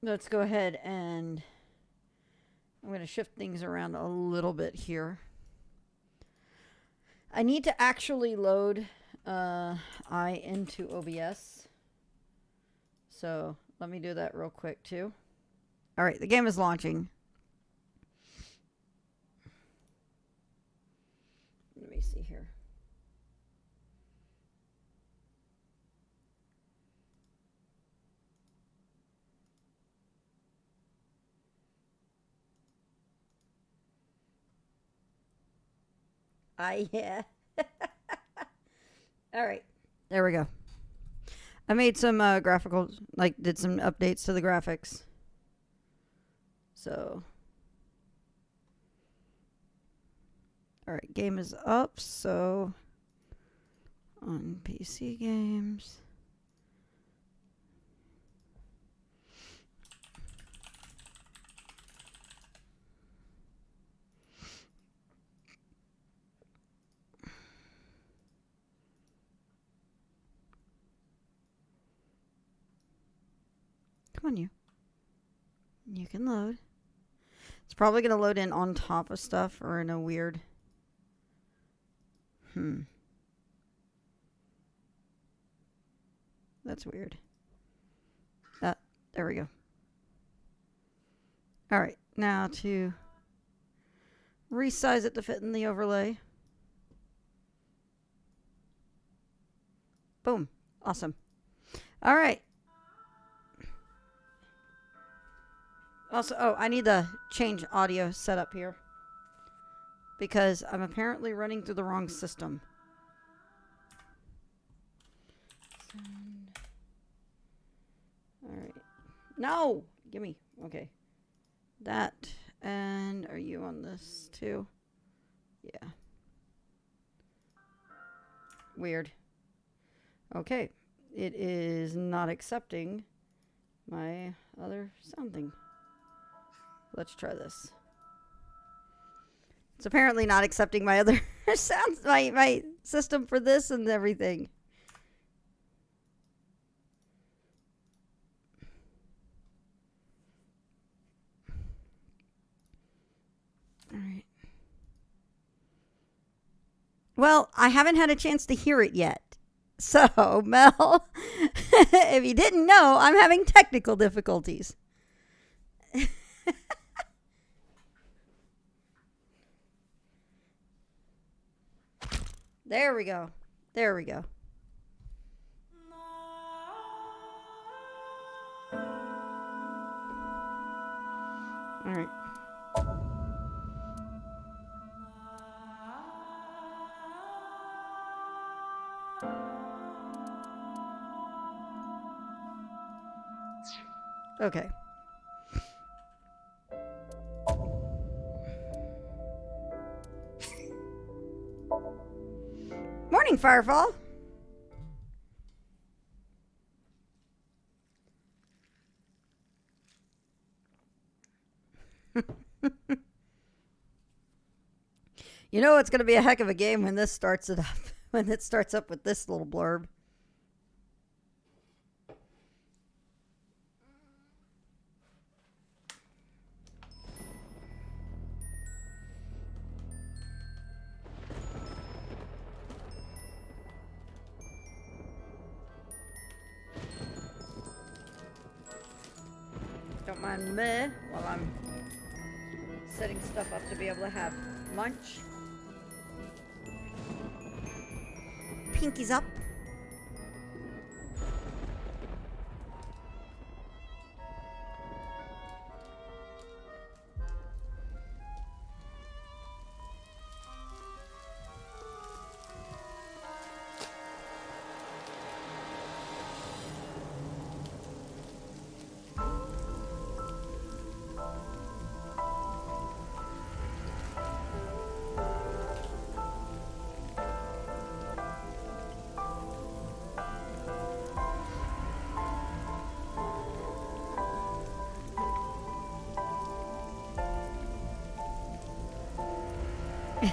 let's go ahead and I'm going to shift things around a little bit here. I need to actually load I into OBS. So let me do that real quick too. All right, the game is launching. Let me see here. Yeah. All right. There we go. I made some graphical, like, did some updates to the graphics. So. All right. Game is up. So. On PC games. Come on, you. You can load. It's probably going to load in on top of stuff or in a weird... That's weird. There we go. All right. Now to resize it to fit in the overlay. Boom. Awesome. All right. Also, I need to change audio setup here because I'm apparently running through the wrong system. All right. No! Gimme. Okay. That. And are you on this too? Yeah. Weird. Okay. It is not accepting my other sound thing. Let's try this. It's apparently not accepting my other sounds, my system for this and everything. All right. Well, I haven't had a chance to hear it yet. So, Mel, if you didn't know, I'm having technical difficulties. There we go. There we go. All right. Okay. Morning, Firefall. You know it's going to be a heck of a game when this starts it up. When it starts up with this little blurb. Don't mind me while I'm setting stuff up to be able to have lunch. Pinkies up.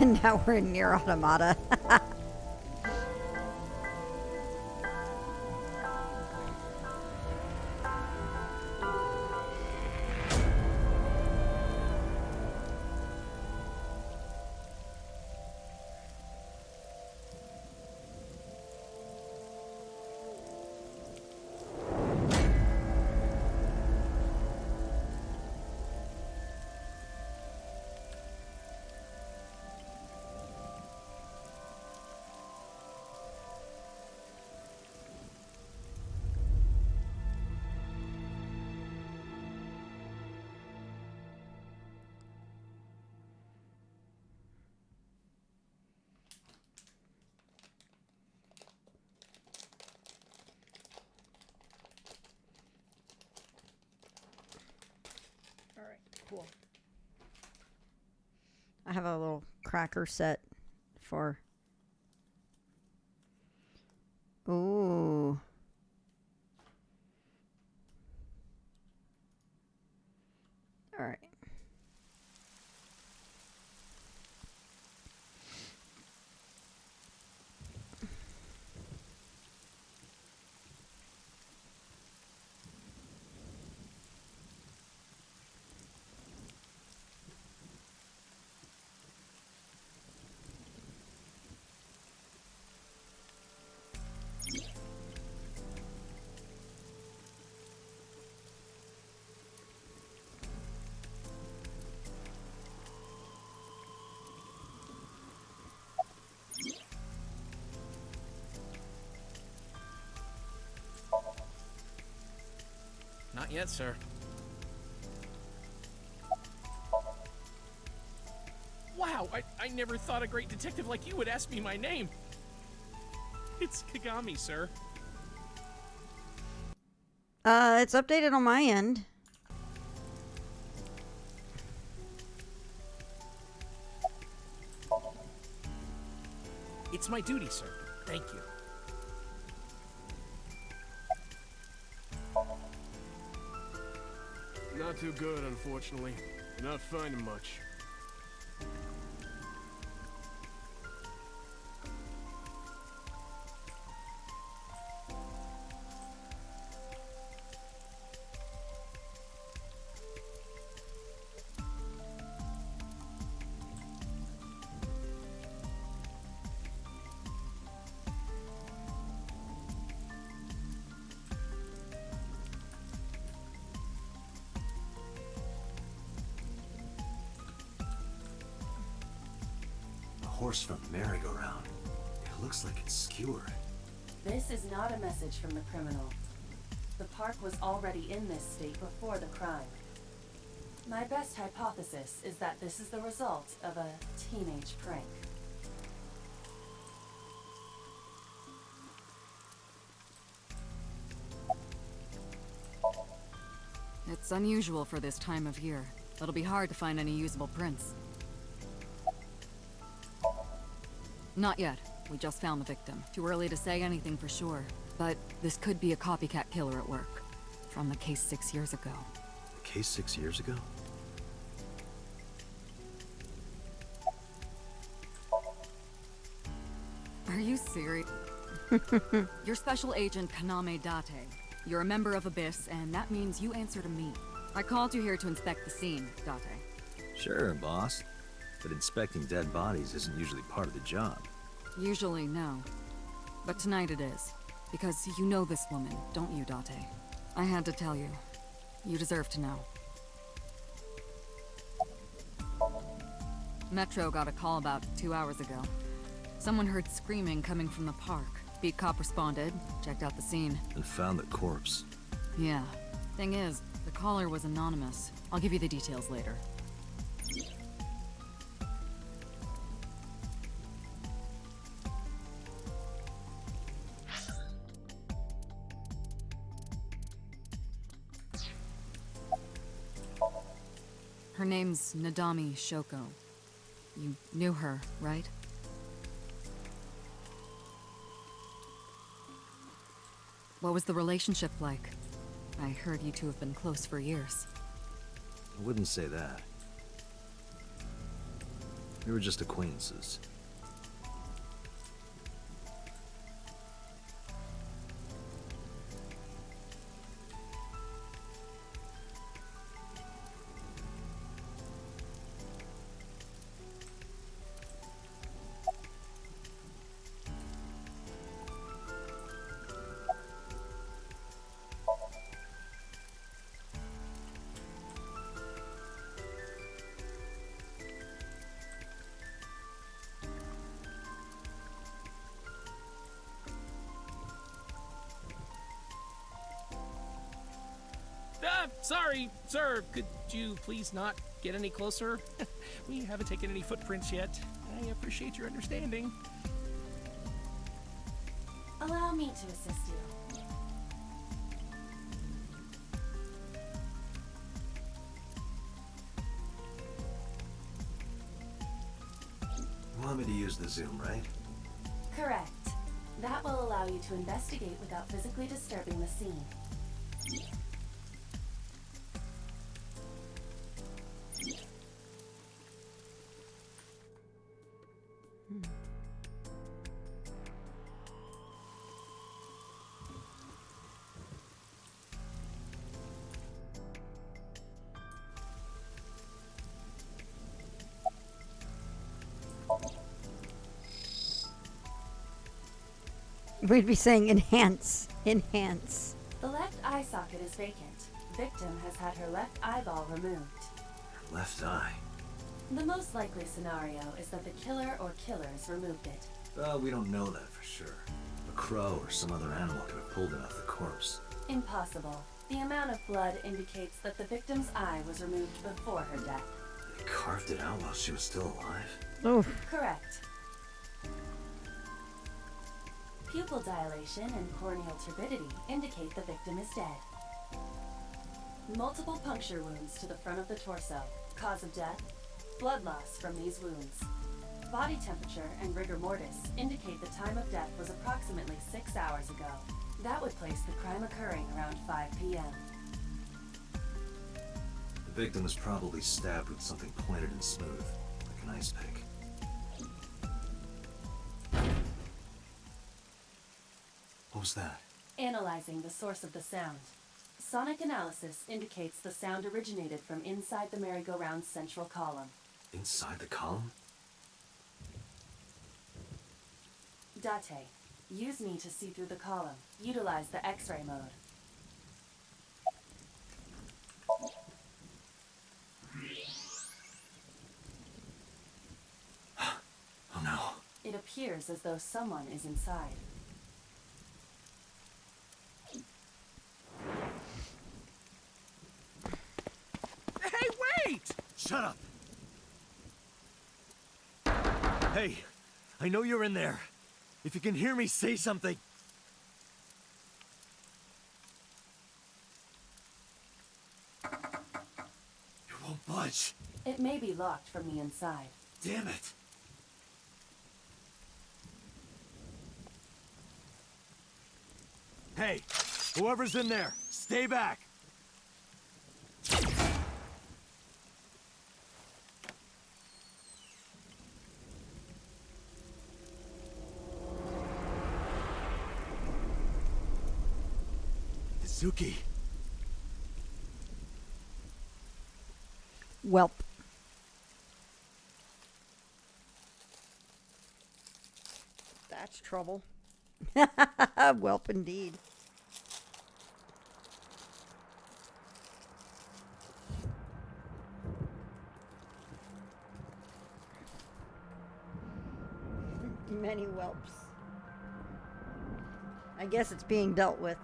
And now we're in Near Automata. cool. I have a little cracker set for... Ooh. All right. Not yet, sir. Wow, I never thought a great detective like you would ask me my name. It's Kagami, sir. It's updated on my end. It's my duty, sir. Thank you. Not too good, unfortunately. Not finding much. Horse from the merry-go-round. It looks like it's skewered. This is not a message from the criminal. The park was already in this state before the crime. My best hypothesis is that this is the result of a teenage prank. It's unusual for this time of year. It'll be hard to find any usable prints. Not yet. We just found the victim. Too early to say anything for sure. But this could be a copycat killer at work. From the case 6 years ago. The case 6 years ago? Are you serious? You're Special Agent Kaname Date. You're a member of Abyss, and that means you answer to me. I called you here to inspect the scene, Date. Sure, boss. But inspecting dead bodies isn't usually part of the job. Usually, no. But tonight it is. Because you know this woman, don't you, Date? I had to tell you. You deserve to know. Metro got a call about 2 hours ago. Someone heard screaming coming from the park. Beat cop responded, checked out the scene. And found the corpse. Yeah. Thing is, the caller was anonymous. I'll give you the details later. Her name's Nadami Shoko. You knew her, right? What was the relationship like? I heard you two have been close for years. I wouldn't say that. We were just acquaintances. Sorry, sir. Could you please not get any closer? We haven't taken any footprints yet. I appreciate your understanding. Allow me to assist you. want me to use the zoom, right? Correct. That will allow you to investigate without physically disturbing the scene. We'd be saying enhance. Enhance. The left eye socket is vacant. Victim has had her left eyeball removed. Left eye. The most likely scenario is that the killer or killers removed it. Well, we don't know that for sure. A crow or some other animal could have pulled it off the corpse. Impossible. The amount of blood indicates that the victim's eye was removed before her death. They carved it out while she was still alive? Oh, Correct. Pupil dilation and corneal turbidity indicate the victim is dead. Multiple puncture wounds to the front of the torso. Cause of death, blood loss from these wounds. Body temperature and rigor mortis indicate the time of death was approximately 6 hours ago. That would place the crime occurring around 5 p.m. The victim was probably stabbed with something pointed and smooth, like an ice pick. What was that? Analyzing the source of the sound. Sonic analysis indicates the sound originated from inside the merry-go-round's central column. Inside the column? Date, use me to see through the column. Utilize the X-ray mode. Oh no. It appears as though someone is inside. Hey, wait! Shut up! Hey, I know you're in there. If you can hear me, say something. You won't budge. It may be locked from the inside. Damn it. Hey, whoever's in there, stay back. Suki. whelp. That's trouble. Whelp indeed. Many whelps. I guess it's being dealt with.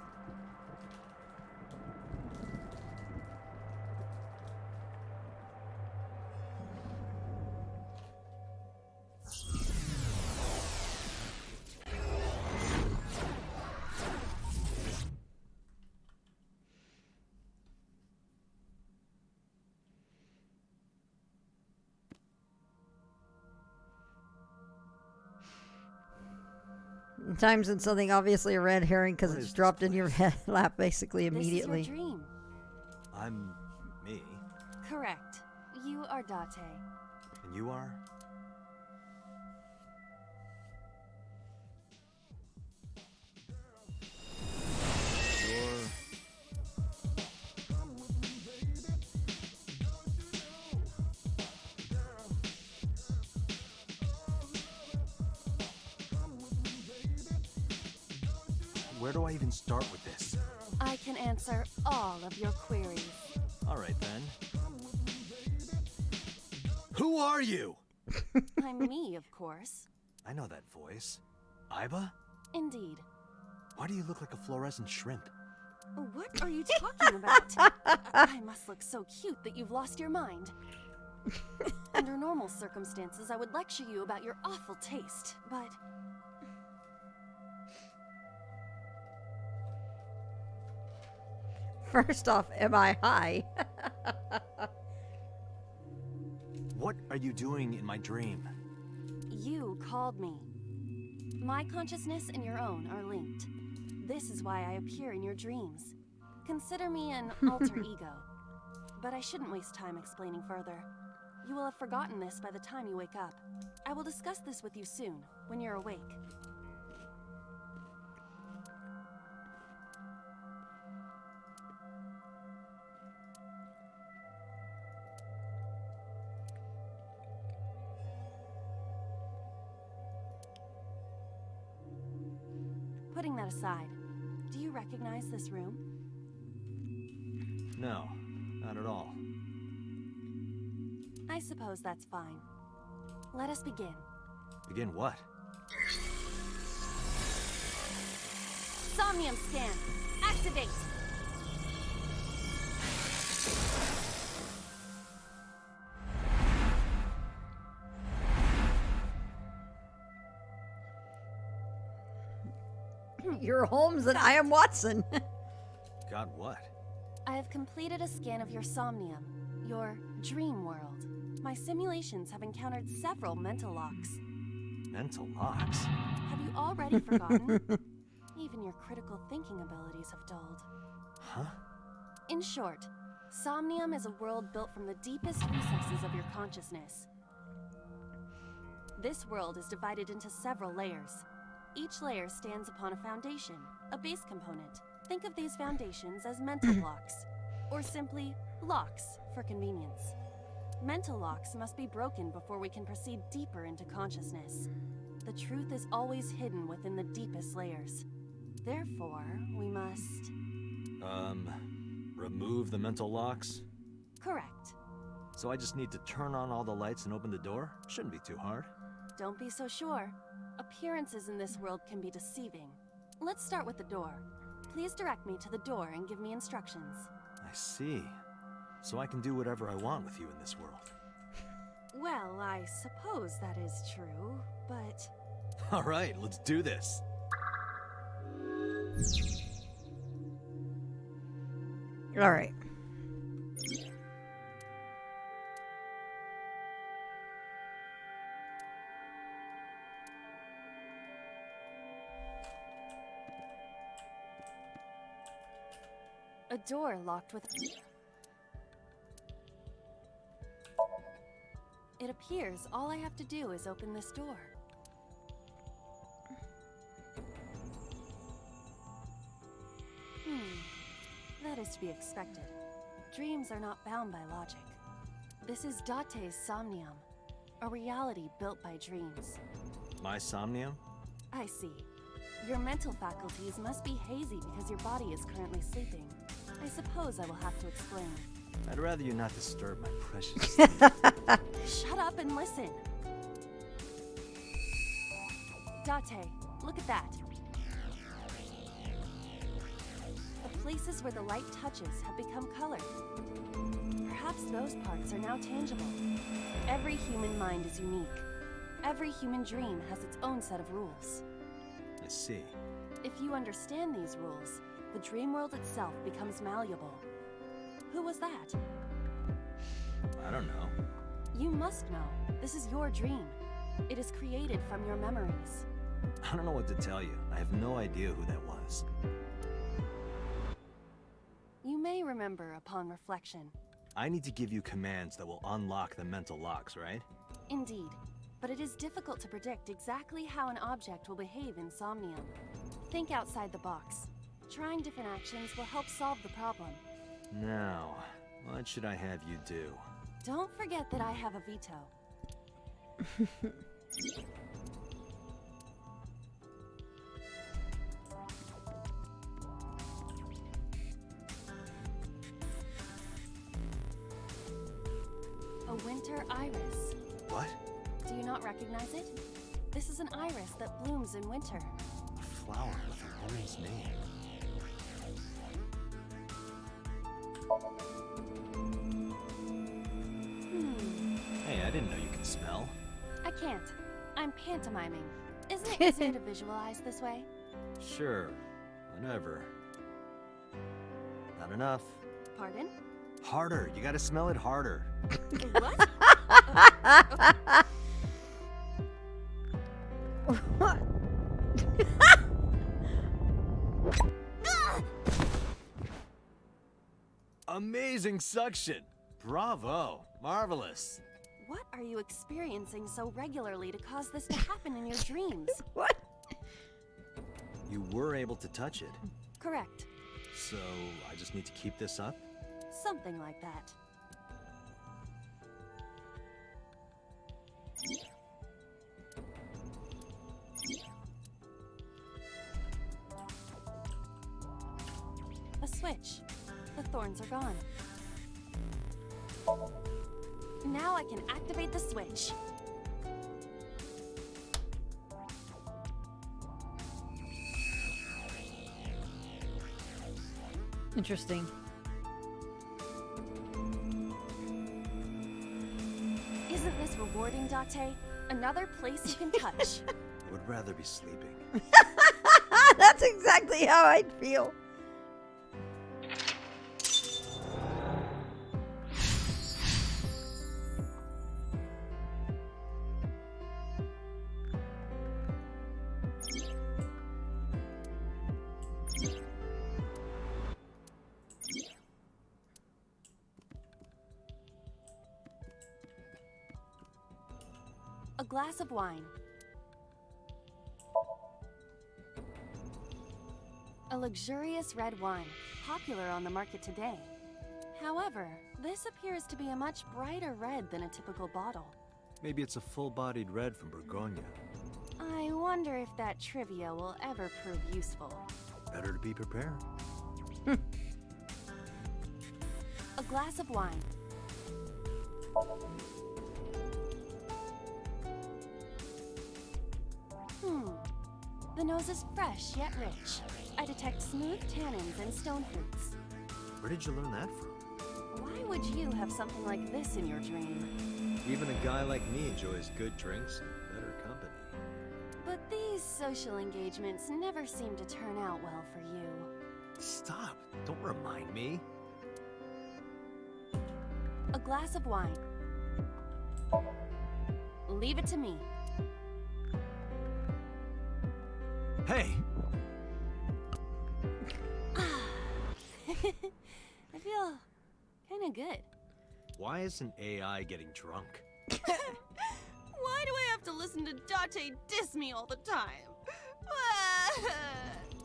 Sometimes it's something obviously a red herring because What it's is this dropped in your place? lap basically immediately. This is your dream. I'm me, Correct. You are Date. and you are? You're... Where do I even start with this? I can answer all of your queries. All right, then. Who are you? I'm me, of course. I know that voice. Iba? Indeed. Why do you look like a fluorescent shrimp? What are you talking about? I must look so cute that you've lost your mind. Under normal circumstances, I would lecture you about your awful taste, but... First off, am I high? What are you doing in my dream? You called me. My consciousness and your own are linked. This is why I appear in your dreams. Consider me an alter ego. But I shouldn't waste time explaining further. You will have forgotten this by the time you wake up. I will discuss this with you soon, when you're awake. Putting that aside, do you recognize this room? No, not at all. I suppose that's fine. Let us begin. Begin what? Somnium scan! Activate! You're Holmes and I am Watson. Got what? I have completed a scan of your Somnium, your dream world. My simulations have encountered several mental locks. Mental locks? Have you already forgotten? Even your critical thinking abilities have dulled. Huh? In short, Somnium is a world built from the deepest recesses of your consciousness. This world is divided into several layers. Each layer stands upon a foundation, a base component. Think of these foundations as mental blocks, or simply locks for convenience. Mental locks must be broken before we can proceed deeper into consciousness. The truth is always hidden within the deepest layers. Therefore, we must... remove the mental locks? Correct. So I just need to turn on all the lights and open the door? Shouldn't be too hard. Don't be so sure. Appearances in this world can be deceiving. Let's start with the door. Please direct me to the door and give me instructions. I see. So I can do whatever I want with you in this world. Well, I suppose that is true, but... All right, let's do this. All right. A door locked with... It appears all I have to do is open this door. That is to be expected. Dreams are not bound by logic. This is Date's Somnium, a reality built by dreams. My Somnium? I see. Your mental faculties must be hazy because your body is currently sleeping. I suppose I will have to explain. I'd rather you not disturb my precious... Shut up and listen. Date, look at that. The places where the light touches have become colored. Perhaps those parts are now tangible. Every human mind is unique. Every human dream has its own set of rules. I see. If you understand these rules, the dream world itself becomes malleable. Who was that? I don't know. You must know. This is your dream. It is created from your memories. I don't know what to tell you. I have no idea who that was. You may remember upon reflection. I need to give you commands that will unlock the mental locks, right? Indeed. But it is difficult to predict exactly how an object will behave in Somnium. Think outside the box. Trying different actions will help solve the problem. Now, what should I have you do? Don't forget that I have a veto. A winter iris. What? Do you not recognize it? This is an iris that blooms in winter. A flower with a woman's name. Hey, I didn't know you could smell. I can't. I'm pantomiming. Isn't it easier to visualize this way? Sure, whatever. Not enough. Pardon? Harder, you gotta smell it harder. What? Amazing suction. Bravo. Marvelous. What are you experiencing so regularly to cause this to happen in your dreams? What? You were able to touch it. Correct. So I just need to keep this up? Something like that. A switch. The thorns are gone. Now I can activate the switch. Interesting. Isn't this rewarding, Date? Another place you can touch. I would rather be sleeping. That's exactly how I'd feel. A glass of wine. A luxurious red wine, popular on the market today. However, this appears to be a much brighter red than a typical bottle. Maybe it's a full-bodied red from Bourgogne. I wonder if that trivia will ever prove useful. Better to be prepared. A glass of wine. The nose is fresh yet rich. I detect smooth tannins and stone fruits. Where did you learn that from? Why would you have something like this in your dream? Even a guy like me enjoys good drinks and better company. But these social engagements never seem to turn out well for you. Stop! Don't remind me. A glass of wine. Leave it to me. Hey! I feel kind of good. Why isn't AI getting drunk? Why do I have to listen to Date diss me all the time?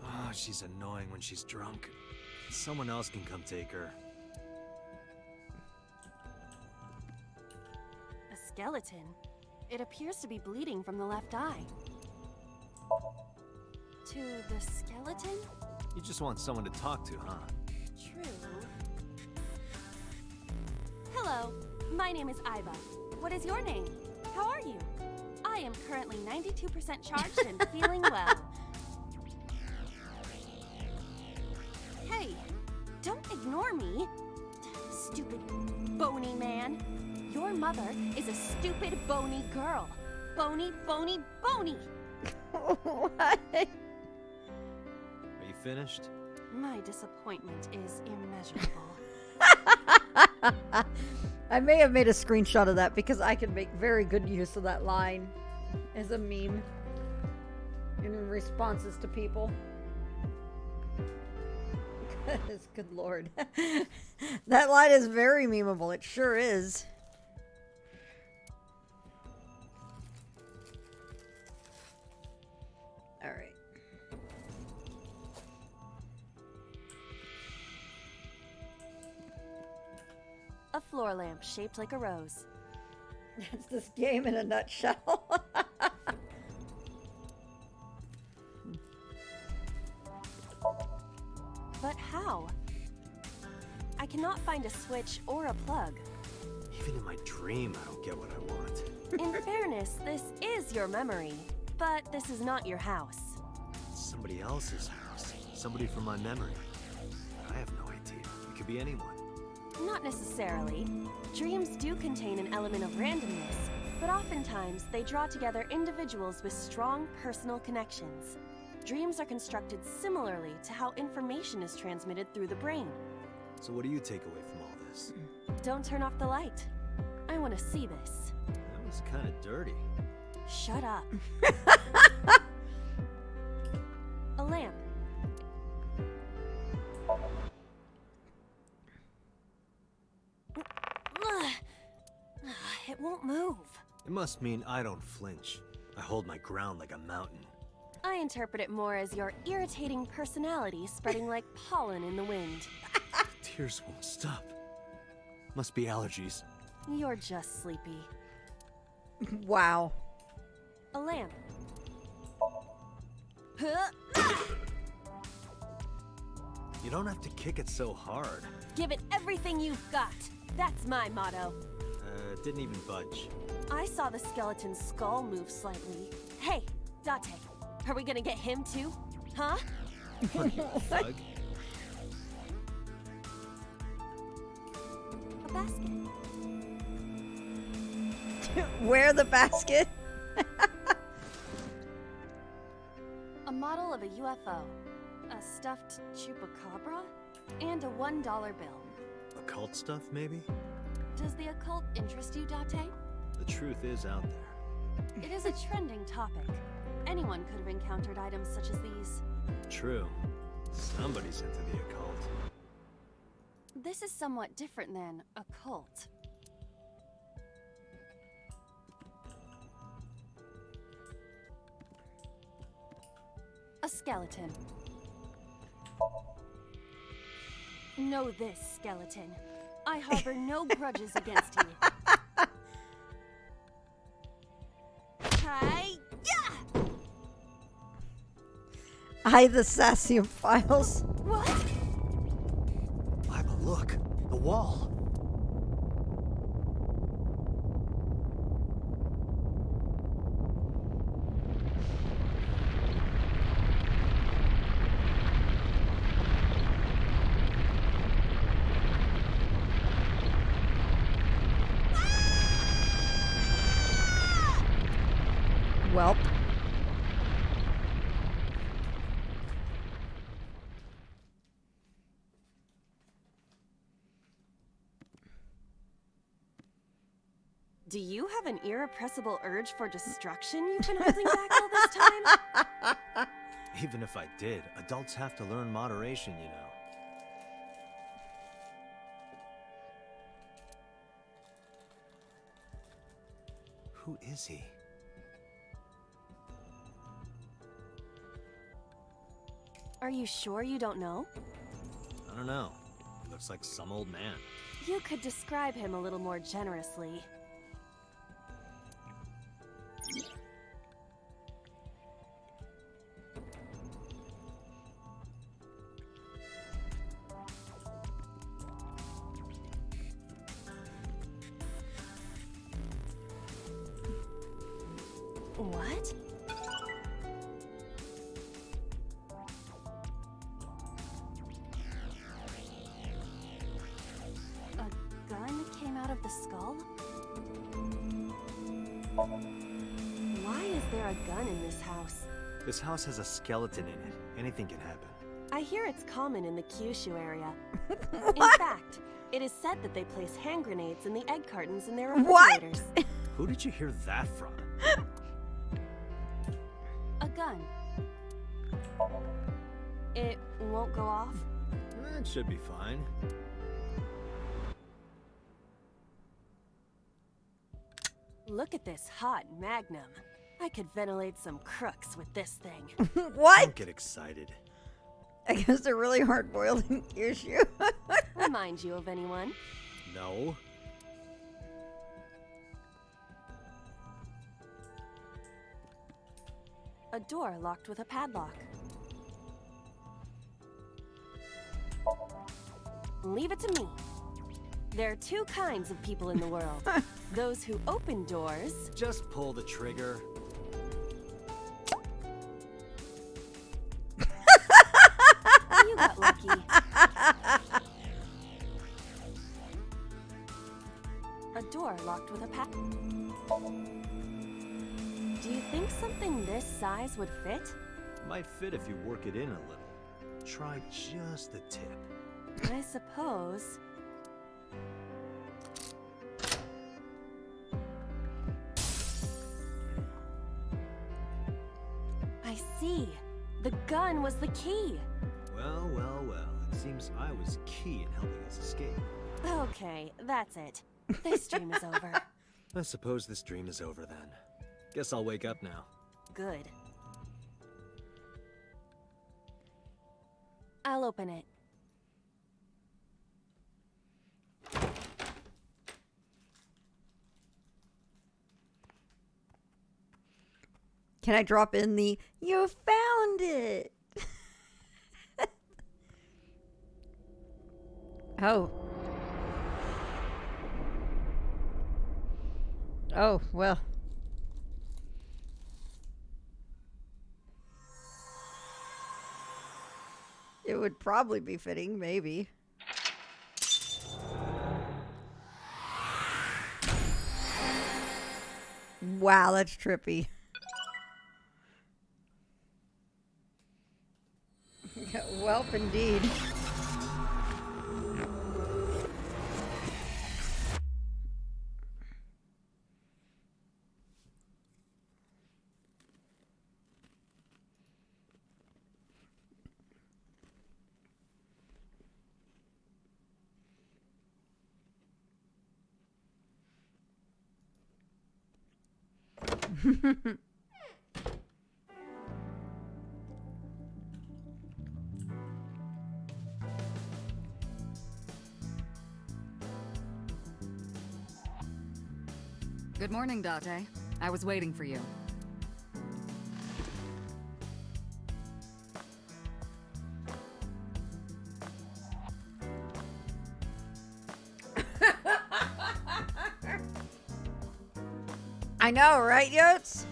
Oh, she's annoying when she's drunk. Someone else can come take her. A skeleton. It appears to be bleeding from the left eye. To the skeleton? You just want someone to talk to, huh? True. Hello, my name is Iva. What is your name? How are you? I am currently 92% charged and feeling well. Hey, don't ignore me. Stupid bony man. Your mother is a stupid bony girl. Bony, bony, bony. What? Are you finished? My disappointment is immeasurable. I may have made a screenshot of that because I can make very good use of that line as a meme in responses to people. Good lord. That line is very memeable. It sure is. All right. A floor lamp shaped like a rose. That's this game in a nutshell. But how? I cannot find a switch or a plug. Even in my dream, I don't get what I want. In fairness, this is your memory, but this is not your house. It's somebody else's house. Somebody from my memory. I have no idea. It could be anyone. Not necessarily. Dreams do contain an element of randomness, but oftentimes they draw together individuals with strong personal connections. Dreams are constructed similarly to how information is transmitted through the brain. So what do you take away from all this? Don't turn off the light. I want to see this. That was kind of dirty. Shut up. A lamp. won't move. It must mean I don't flinch. I hold my ground like a mountain. I interpret it more as your irritating personality spreading like pollen in the wind. Tears won't stop. Must be allergies. You're just sleepy. Wow. A lamp. You don't have to kick it so hard. Give it everything you've got. That's my motto. Didn't even budge. I saw the skeleton's skull move slightly. Hey, Date, are we gonna get him too? Huh? What are you, a thug? A basket. Where the basket? A model of a UFO. A stuffed chupacabra. And a $1 bill. Occult stuff, maybe? Does the occult interest you, Date? The truth is out there. It is a trending topic. Anyone could have encountered items such as these. True. Somebody's into the occult. This is somewhat different than a cult. A skeleton. Know this, skeleton. I harbor no grudges against you. Hi-ya! Hide the Somnium files. What? Bible, look! The wall! Welp. Do you have an irrepressible urge for destruction you've been holding back all this time? Even if I did, adults have to learn moderation, you know. Who is he? Are you sure you don't know? I don't know. He looks like some old man. You could describe him a little more generously. What? A gun came out of the skull? Why is there a gun in this house? This house has a skeleton in it. Anything can happen. I hear it's common in the Kyushu area. In What? fact, it is said that they place hand grenades in the egg cartons in their What? refrigerators. Who did you hear that from? A gun. It won't go off? It should be fine. Look at this hot magnum. I could ventilate some crooks with this thing. What? Don't get excited. I guess they're really hard boiled in Kyushu. Remind you of anyone? No. A door locked with a padlock. Leave it to me. There are two kinds of people in the world. Those who open doors. Just pull the trigger. You got lucky. A door locked with a padlock. Do you think something this size would fit? Might fit if you work it in a little. Try just the tip. I suppose. I see. The gun was the key. Well, well, well. It seems I was key in helping us escape. Okay, that's it. This stream is over. I suppose this dream is over then. Guess I'll wake up now. Good. I'll open it. Can I drop in the "you found it"? Oh. Oh, well. It would probably be fitting, maybe. Wow, that's trippy. Welp, indeed. Good morning, Date. I was waiting for you. I know, right, Yotes?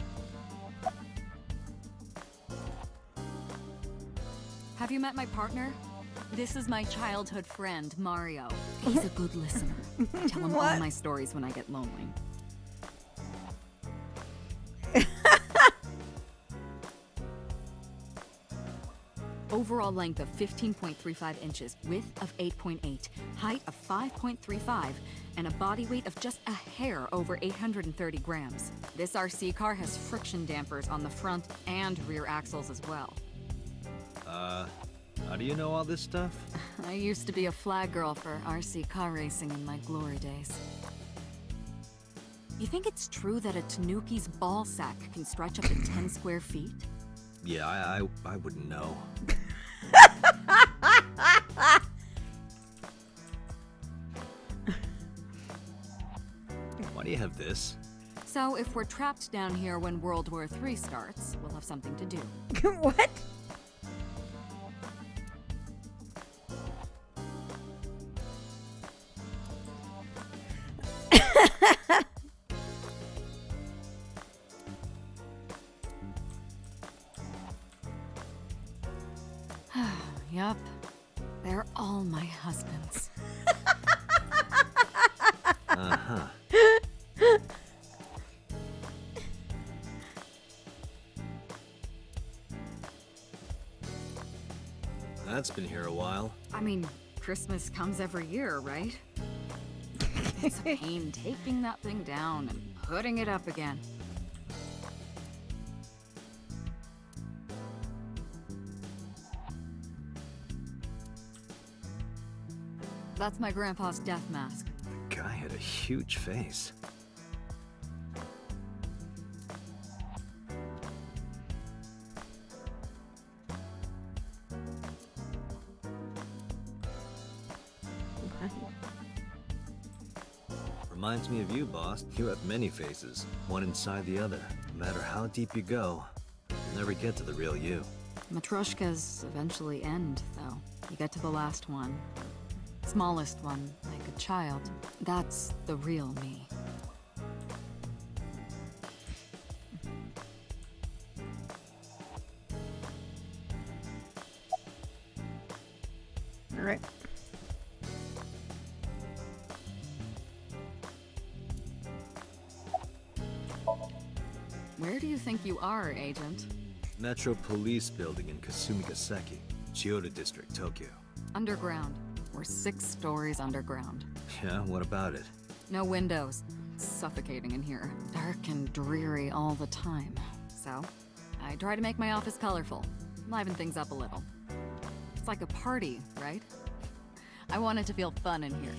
Have you met my partner? This is my childhood friend, Mario. He's a good listener. Tell him all What? my stories when I get lonely. Overall length of 15.35 inches, width of 8.8, height of 5.35, and a body weight of just a hair over 830 grams. This RC car has friction dampers on the front and rear axles as well. How do you know all this stuff? I used to be a flag girl for RC car racing in my glory days. You think it's true that a Tanuki's ball sack can stretch up to 10 square feet? Yeah, I wouldn't know. Why do you have this? So if we're trapped down here when World War III starts, we'll have something to do. What? Yup. They're all my husbands. Uh-huh. That's been here a while. I mean, Christmas comes every year, right? It's a pain taking that thing down and putting it up again. That's my grandpa's death mask. The guy had a huge face. Reminds me of you, boss. You have many faces, one inside the other. No matter how deep you go, you'll never get to the real you. Matryoshkas eventually end, though. You get to the last one. Smallest one, like a child. That's the real me. All right. Where do you think you are, Agent? Metro Police Building in Kasumigaseki, Chiyoda District, Tokyo. Underground. We're 6 stories underground. Yeah, what about it? No windows. It's suffocating in here. Dark and dreary all the time. So, I try to make my office colorful. Liven things up a little. It's like a party, right? I want it to feel fun in here.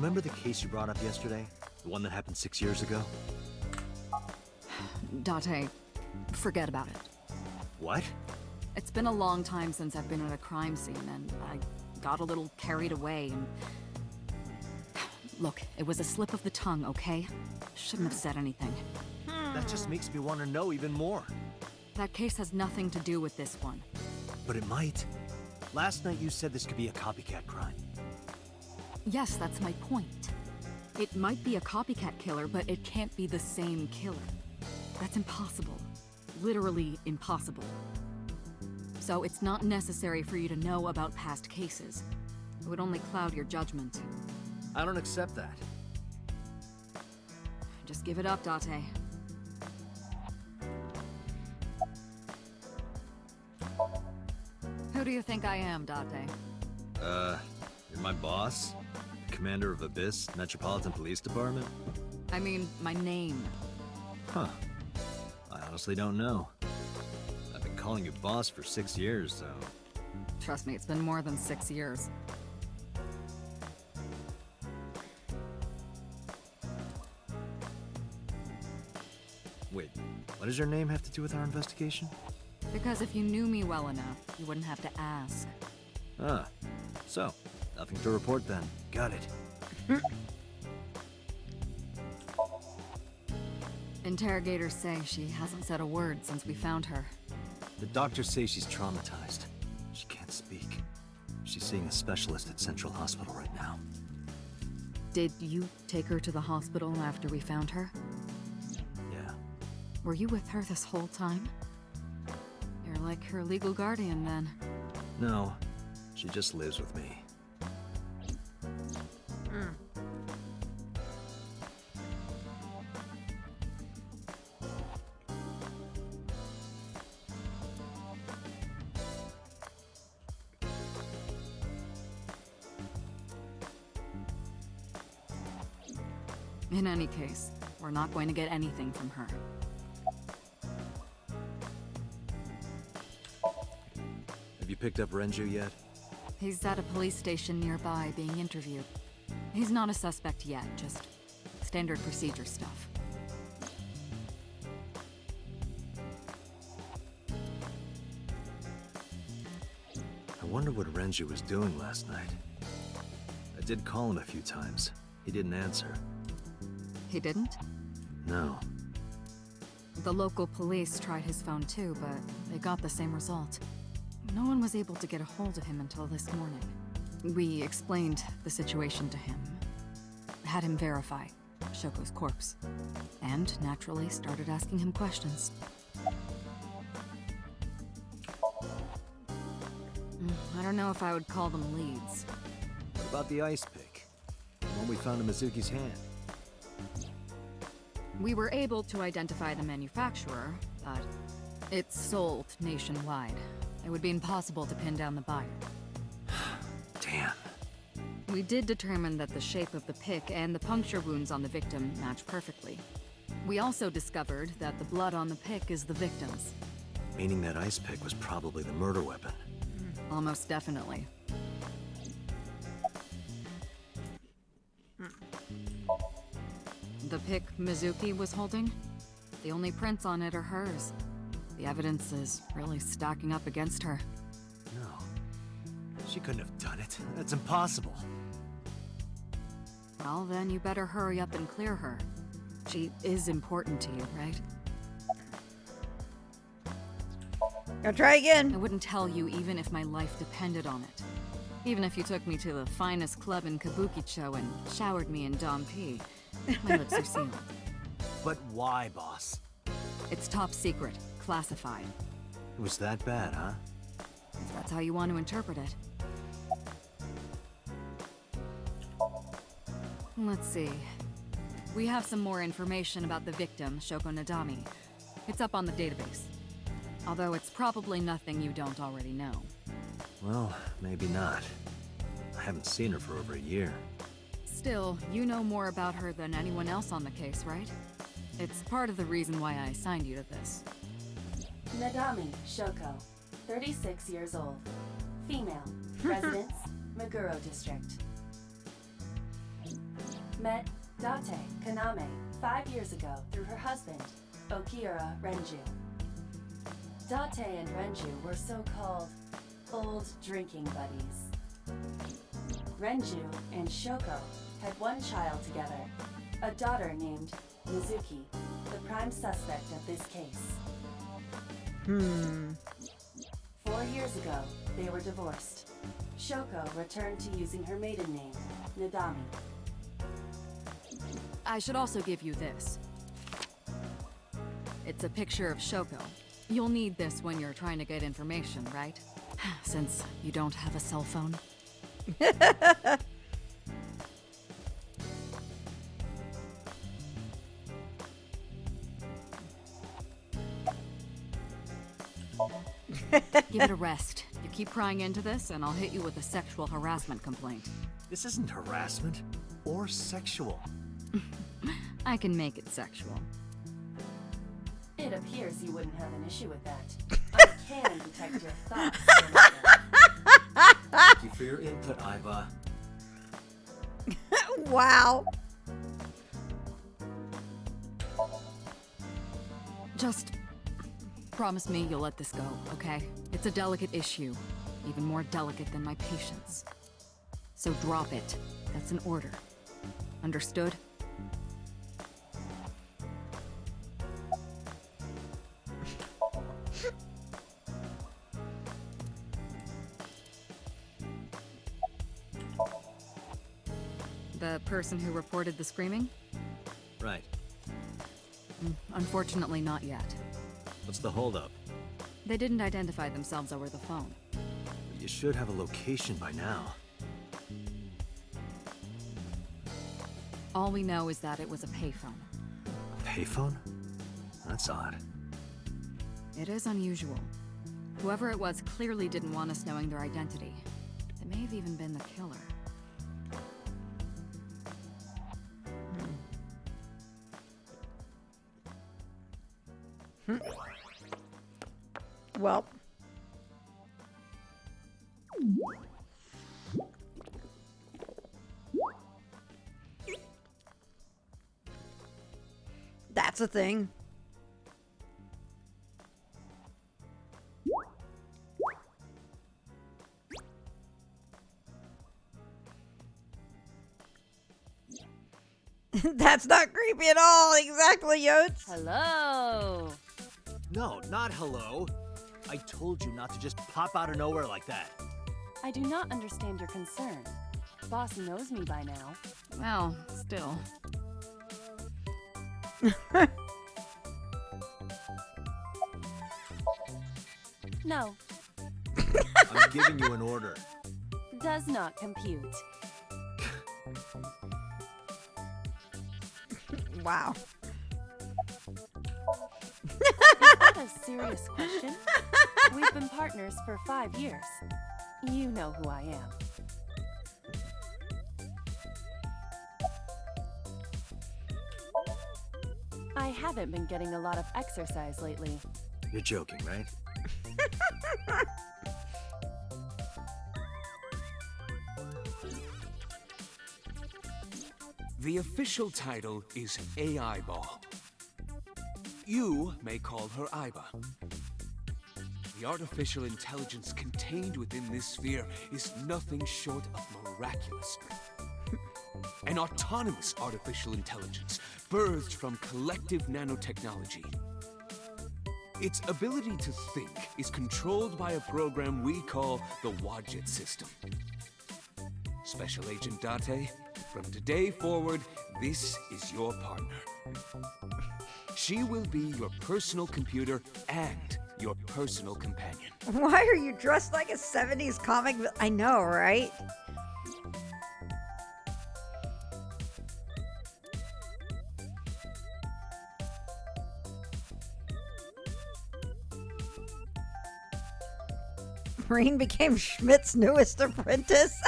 remember the case you brought up yesterday? The one that happened 6 years ago? Date, forget about it. What? It's been a long time since I've been at a crime scene, and I got a little carried away and... Look, it was a slip of the tongue, okay? Shouldn't have said anything. That just makes me want to know even more. That case has nothing to do with this one. But it might. Last night you said this could be a copycat crime. Yes, that's my point. It might be a copycat killer, but it can't be the same killer. That's impossible. Literally impossible. So it's not necessary for you to know about past cases. It would only cloud your judgment. I don't accept that. Just give it up, Date. Who do you think I am, Date? You're my boss? Commander of Abyss Metropolitan Police Department? I mean, my name. Huh. I honestly don't know. I've been calling you boss for 6 years, so... Trust me, it's been more than 6 years. Wait, what does your name have to do with our investigation? Because if you knew me well enough, you wouldn't have to ask. Ah, so, nothing to report then. Got it. Interrogators say she hasn't said a word since we found her. The doctors say she's traumatized. She can't speak. She's seeing a specialist at Central Hospital right now. Did you take her to the hospital after we found her? Yeah. Were you with her this whole time? You're like her legal guardian, then. No, she just lives with me. In any case, we're not going to get anything from her. Have you picked up Renju yet? He's at a police station nearby being interviewed. He's not a suspect yet, just standard procedure stuff. I wonder what Renju was doing last night. I did call him a few times. He didn't answer. He didn't? No. The local police tried his phone too, but they got the same result. No one was able to get a hold of him until this morning. We explained the situation to him, had him verify Shoko's corpse, and naturally started asking him questions. I don't know if I would call them leads. What about the ice pick? The one we found in Mizuki's hand? We were able to identify the manufacturer, but it's sold nationwide. It would be impossible to pin down the buyer. Damn. We did determine that the shape of the pick and the puncture wounds on the victim match perfectly. We also discovered that the blood on the pick is the victim's. Meaning that ice pick was probably the murder weapon. Almost definitely. The pick Mizuki was holding? The only prints on it are hers. The evidence is really stacking up against her. No. She couldn't have done it. That's impossible. Well, then you better hurry up and clear her. She is important to you, right? Go try again. I wouldn't tell you even if my life depended on it. Even if you took me to the finest club in Kabukicho and showered me in Dom P. My lips are sealed. But why, boss? It's top secret, classified. It was that bad, huh? If that's how you want to interpret it. Let's see. We have some more information about the victim, Shoko Nadami. It's up on the database. Although it's probably nothing you don't already know. Well, maybe not. I haven't seen her for over a year. Still, you know more about her than anyone else on the case, right? It's part of the reason why I assigned you to this. Nadami Shoko, 36 years old. Female. Residence, Meguro District. met Date Kaname 5 years ago through her husband, Okira Renju. Date and Renju were so-called old drinking buddies. Renju and Shoko had one child together, a daughter named Mizuki, the prime suspect of this case. 4 years ago, they were divorced. Shoko returned to using her maiden name, Nadami. I should also give you this. It's a picture of Shoko. You'll need this when you're trying to get information, right? Since you don't have a cell phone. Give it a rest. You keep prying into this, and I'll hit you with a sexual harassment complaint. This isn't harassment or sexual. I can make it sexual. It appears you wouldn't have an issue with that. I can detect your thoughts. Senator. Thank you for your input, Iva. Wow. Just promise me you'll let this go, okay? It's a delicate issue. Even more delicate than my patience. So drop it. That's an order. Understood? The person who reported the screaming? Right. Unfortunately, not yet. What's the holdup? They didn't identify themselves over the phone. You should have a location by now. All we know is that it was a payphone. A payphone? That's odd. It is unusual. Whoever it was clearly didn't want us knowing their identity. They may have even been the killer. Well. That's a thing. That's not creepy at all. Exactly, Yotes. Hello. No, not hello. I told you not to just pop out of nowhere like that. I do not understand your concern. Boss knows me by now. Well, still. No, I'm giving you an order. does not compute. Wow. Is that a serious question? We've been partners for 5 years. You know who I am. I haven't been getting a lot of exercise lately. You're joking, right? The official title is AI Ball. You may call her Iba. The artificial intelligence contained within this sphere is nothing short of miraculous. An autonomous artificial intelligence birthed from collective nanotechnology. Its ability to think is controlled by a program we call the Wadjet system. Special Agent Date, from today forward, this is your partner. She will be your personal computer and your personal companion. Why are you dressed like a 70s comic? I know, right? Marine became Schmidt's newest apprentice.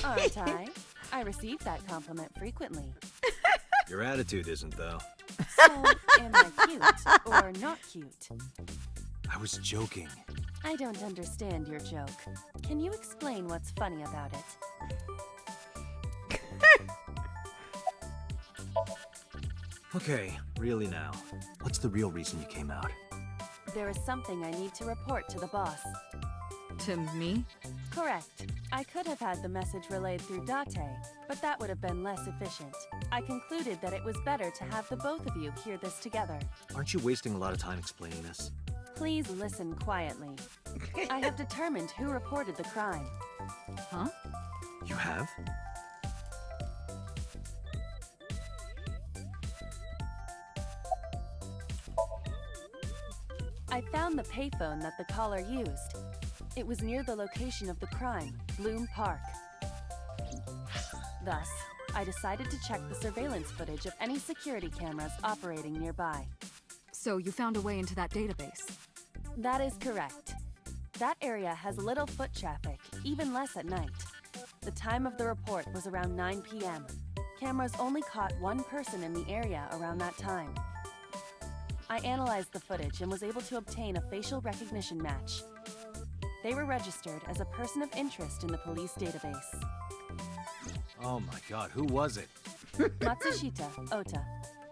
Aren't I? I receive that compliment frequently. Your attitude isn't, though. So, am I cute or not cute? I was joking. I don't understand your joke. Can you explain what's funny about it? Okay, really now. What's the real reason you came out? There is something I need to report to the boss. To me? Correct. I could have had the message relayed through Date, but that would have been less efficient. I concluded that it was better to have the both of you hear this together. Aren't you wasting a lot of time explaining this? Please listen quietly. I have determined who reported the crime. Huh? You have? I found the payphone that the caller used. It was near the location of the crime, Bloom Park. Thus, I decided to check the surveillance footage of any security cameras operating nearby. So you found a way into that database? That is correct. That area has little foot traffic, even less at night. The time of the report was around 9 p.m. Cameras only caught one person in the area around that time. I analyzed the footage and was able to obtain a facial recognition match. They were registered as a person of interest in the police database. Oh my god, who was it? Matsushita Ota,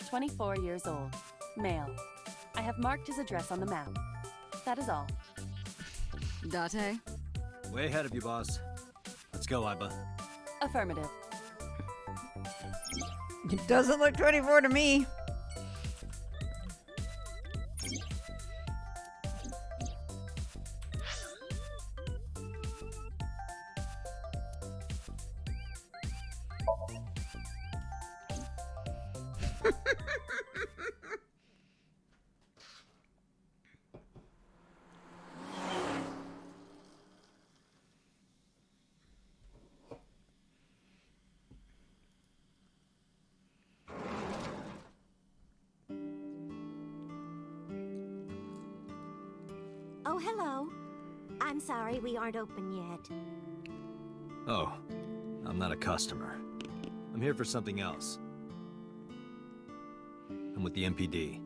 24 years old, male. I have marked his address on the map. That is all. Date? Way ahead of you, boss. Let's go, Iba. Affirmative. It doesn't look 24 to me. Oh, hello. I'm sorry we aren't open yet. Oh, I'm not a customer. I'm here for something else. I'm with the MPD.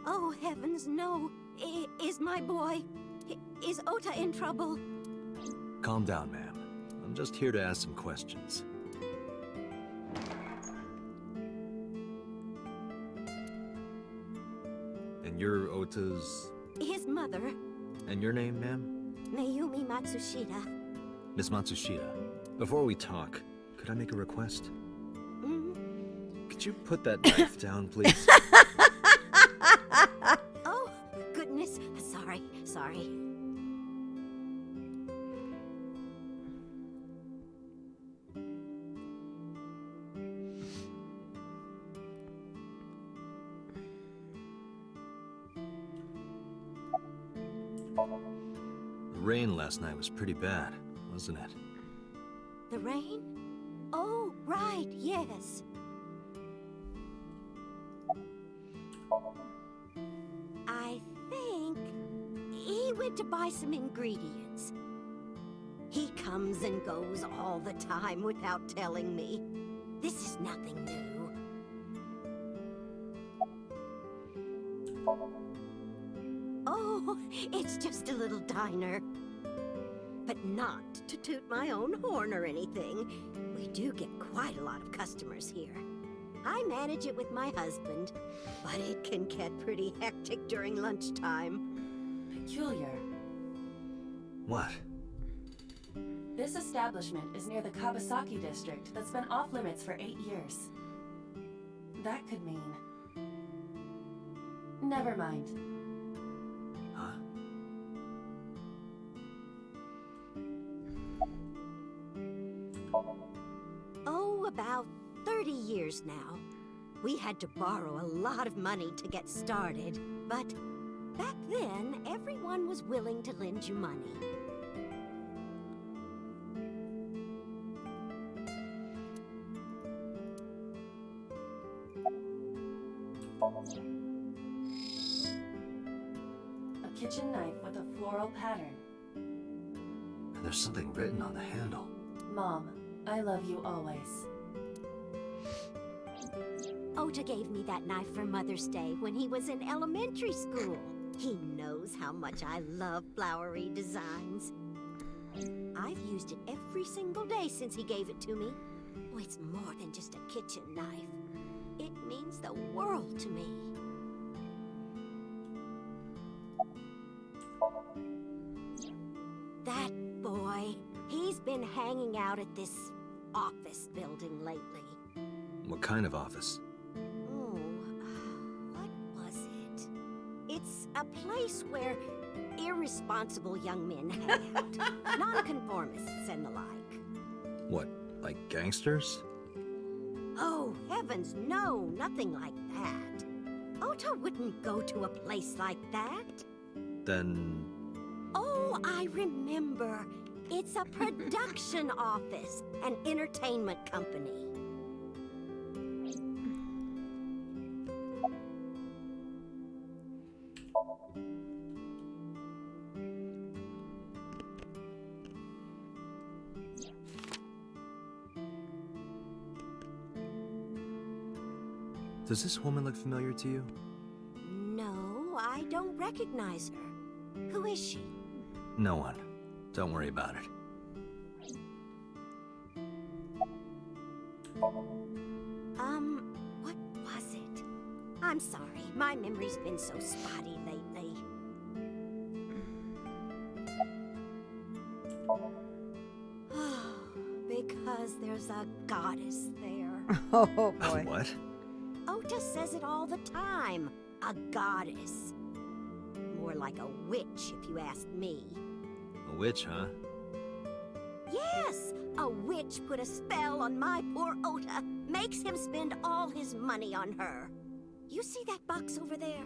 Oh, heavens, no. Is my boy... Is Ota in trouble? Calm down, ma'am. I'm just here to ask some questions. And you're Ota's... His mother, And your name, ma'am? Mayumi Matsushita. Miss Matsushita, before we talk, could I make a request? Could you put that knife down, please? Oh, goodness. Sorry. The rain last night was pretty bad, wasn't it? The rain? Oh, right, yes. I think he went to buy some ingredients. He comes and goes all the time without telling me. This is nothing new. Oh, it's just a little diner. But not to toot my own horn or anything. We do get quite a lot of customers here. I manage it with my husband, but it can get pretty hectic during lunchtime. Peculiar. What? This establishment is near the Kawasaki district that's been off limits for 8 years. That could mean... Never mind. Huh? Oh, about 30 years now. We had to borrow a lot of money to get started, but back then, everyone was willing to lend you money. A kitchen knife with a floral pattern. And there's something written on the handle. Mom, I love you always. Ota gave me that knife for Mother's Day when he was in elementary school. He knows how much I love flowery designs. I've used it every single day since he gave it to me. Oh, it's more than just a kitchen knife. It means the world to me. That boy, he's been hanging out at this office building lately. What kind of office? Oh, what was it? It's a place where irresponsible young men hang out. Nonconformists and the like. What, like gangsters? Oh, heavens, no, nothing like that. Ota wouldn't go to a place like that. Then... Oh, I remember. It's a production office, an entertainment company. Does this woman look familiar to you? No, I don't recognize her. Who is she? No one. Don't worry about it. What was it? I'm sorry, my memory's been so spotty lately. Because there's a goddess there. Oh boy. What? Ota says it all the time. A goddess. More like a witch, if you ask me. A witch, huh? Yes! A witch put a spell on my poor Ota. Makes him spend all his money on her. You see that box over there?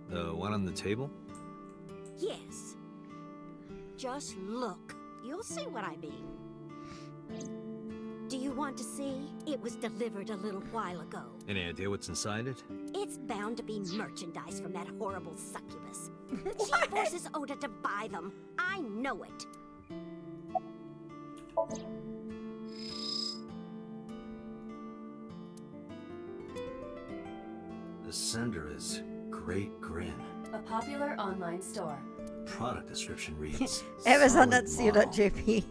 The one on the table? Yes. Just look. You'll see what I mean. Do you want to see? It was delivered a little while ago. Any idea what's inside it? It's bound to be merchandise from that horrible succubus. She forces Ota to buy them. I know it. The sender is Great Grin. A popular online store. Product description reads... Amazon.co.jp.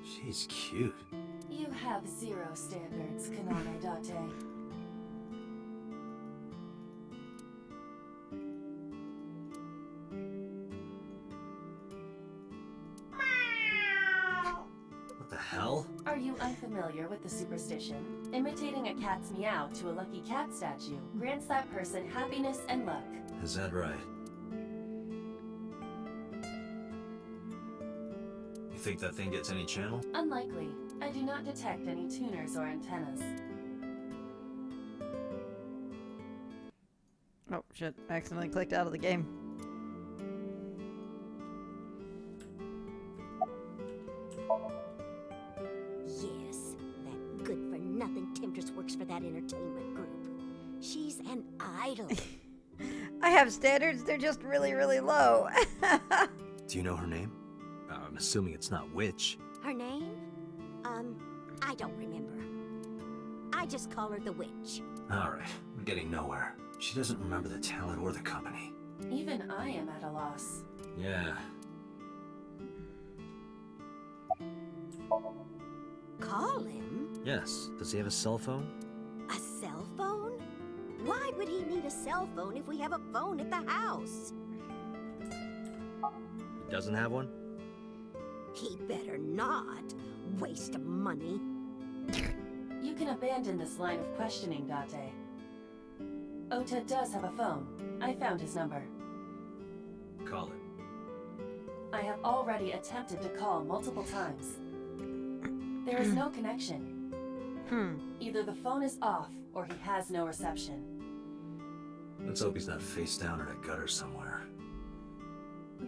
She's cute. You have zero standards, Kaname Date. What the hell? Are you unfamiliar with the superstition? Imitating a cat's meow to a lucky cat statue grants that person happiness and luck. Is that right? You think that thing gets any channel? Unlikely. I do not detect any tuners or antennas. Oh shit, I accidentally clicked out of the game. Yes, that good-for-nothing temptress works for that entertainment group. She's an idol. I have standards, they're just really, really low. Do you know her name? I'm assuming it's not Witch. Her name? I don't remember. I just call her the Witch. Alright, we're getting nowhere. She doesn't remember the talent or the company. Even I am at a loss. Yeah. Call him? Yes. Does he have a cell phone? A cell phone? Why would he need a cell phone if we have a phone at the house? He doesn't have one? He better not. Waste of money. You can abandon this line of questioning, Date. Ota does have a phone. I found his number. Call it. I have already attempted to call multiple times. There is no connection. Either the phone is off, or he has no reception. Let's hope he's not face down in a gutter somewhere.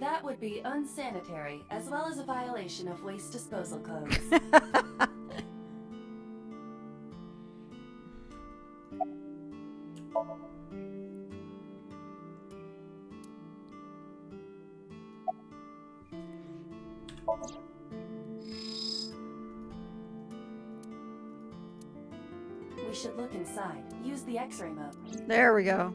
That would be unsanitary, as well as a violation of waste disposal codes. We should look inside. Use the X-ray mode. There we go.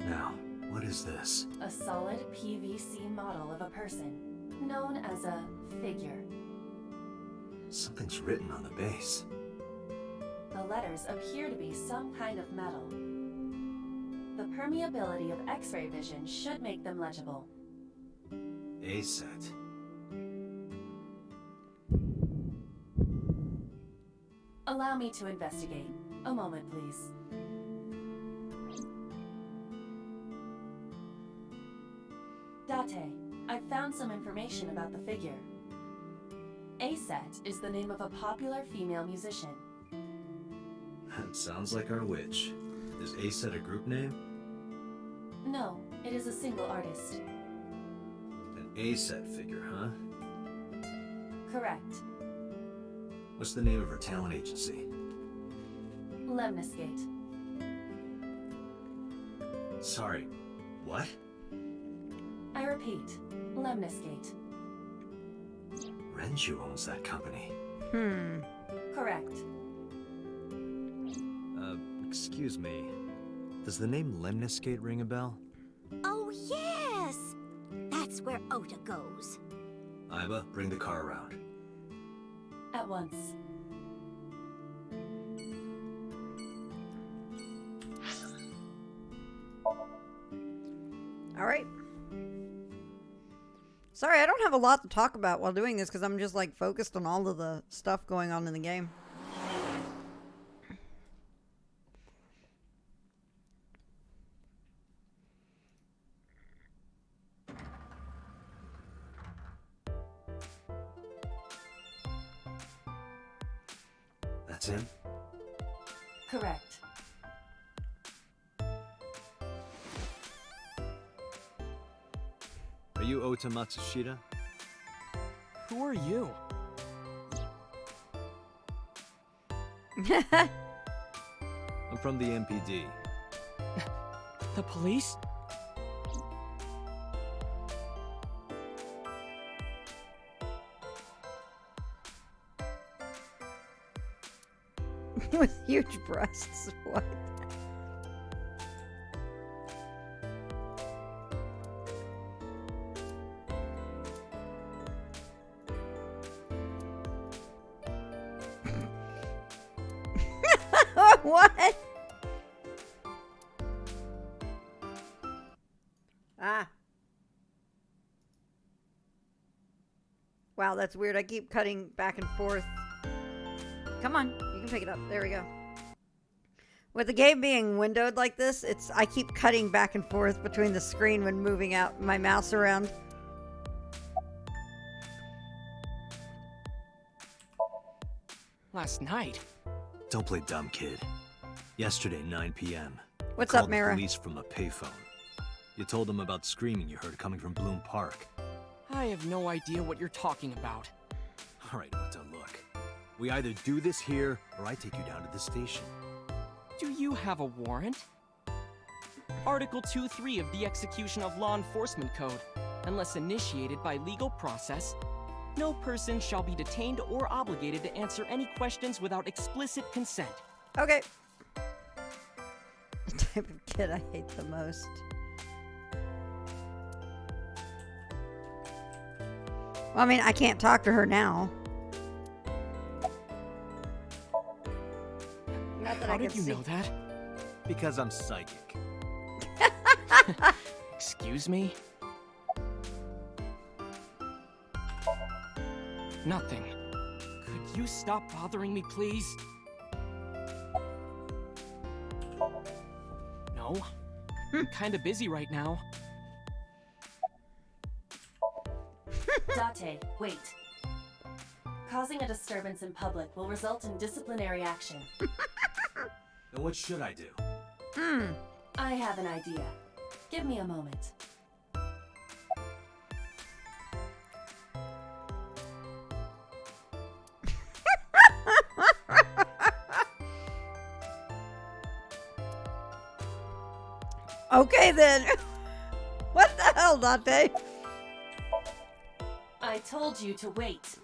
Now, what is this? A solid PVC model of a person, known as a figure. Something's written on the base. The letters appear to be some kind of metal. The permeability of X-ray vision should make them legible. A set. Allow me to investigate. A moment, please. Date, I've found some information about the figure. A-Set is the name of a popular female musician. That sounds like our witch. Is A set a group name? No, it is a single artist. An A set figure, huh? Correct. What's the name of her talent agency? Lemniscate. Sorry, what? I repeat, Lemniscate. Renju owns that company. Correct. Excuse me. Does the name Lemniscate ring a bell? Oh, yes! That's where Ota goes. Iba, bring the car around. At once. All right. Sorry, I don't have a lot to talk about while doing this because I'm just like focused on all of the stuff going on in the game. That's him? Correct. Are you Ota Matsushita? Who are you? I'm from the MPD. The police? With huge breasts. What? What? Ah. Wow, that's weird. I keep cutting back and forth. Come on, you can pick it up. There we go. With the game being windowed like this, I keep cutting back and forth between the screen when moving out my mouse around. Last night? Don't play dumb, kid. Yesterday, 9 p.m. What's you up, called Mara? the police from a payphone. You told them about screaming you heard coming from Bloom Park. I have no idea what you're talking about. All right, Ota, look. We either do this here, or I take you down to the station. Do you have a warrant? Article 2.3 of the Execution of Law Enforcement Code. Unless initiated by legal process, no person shall be detained or obligated to answer any questions without explicit consent. Okay. The type of kid I hate the most. Well, I mean, I can't talk to her now. Not that How I did can you see. know that? Because I'm psychic. Excuse me? Nothing. Could you stop bothering me, please? No? I'm kinda busy right now. Date, wait. Causing a disturbance in public will result in disciplinary action. Then what should I do? I have an idea. Give me a moment. Okay then. What the hell, Dante? I told you to wait.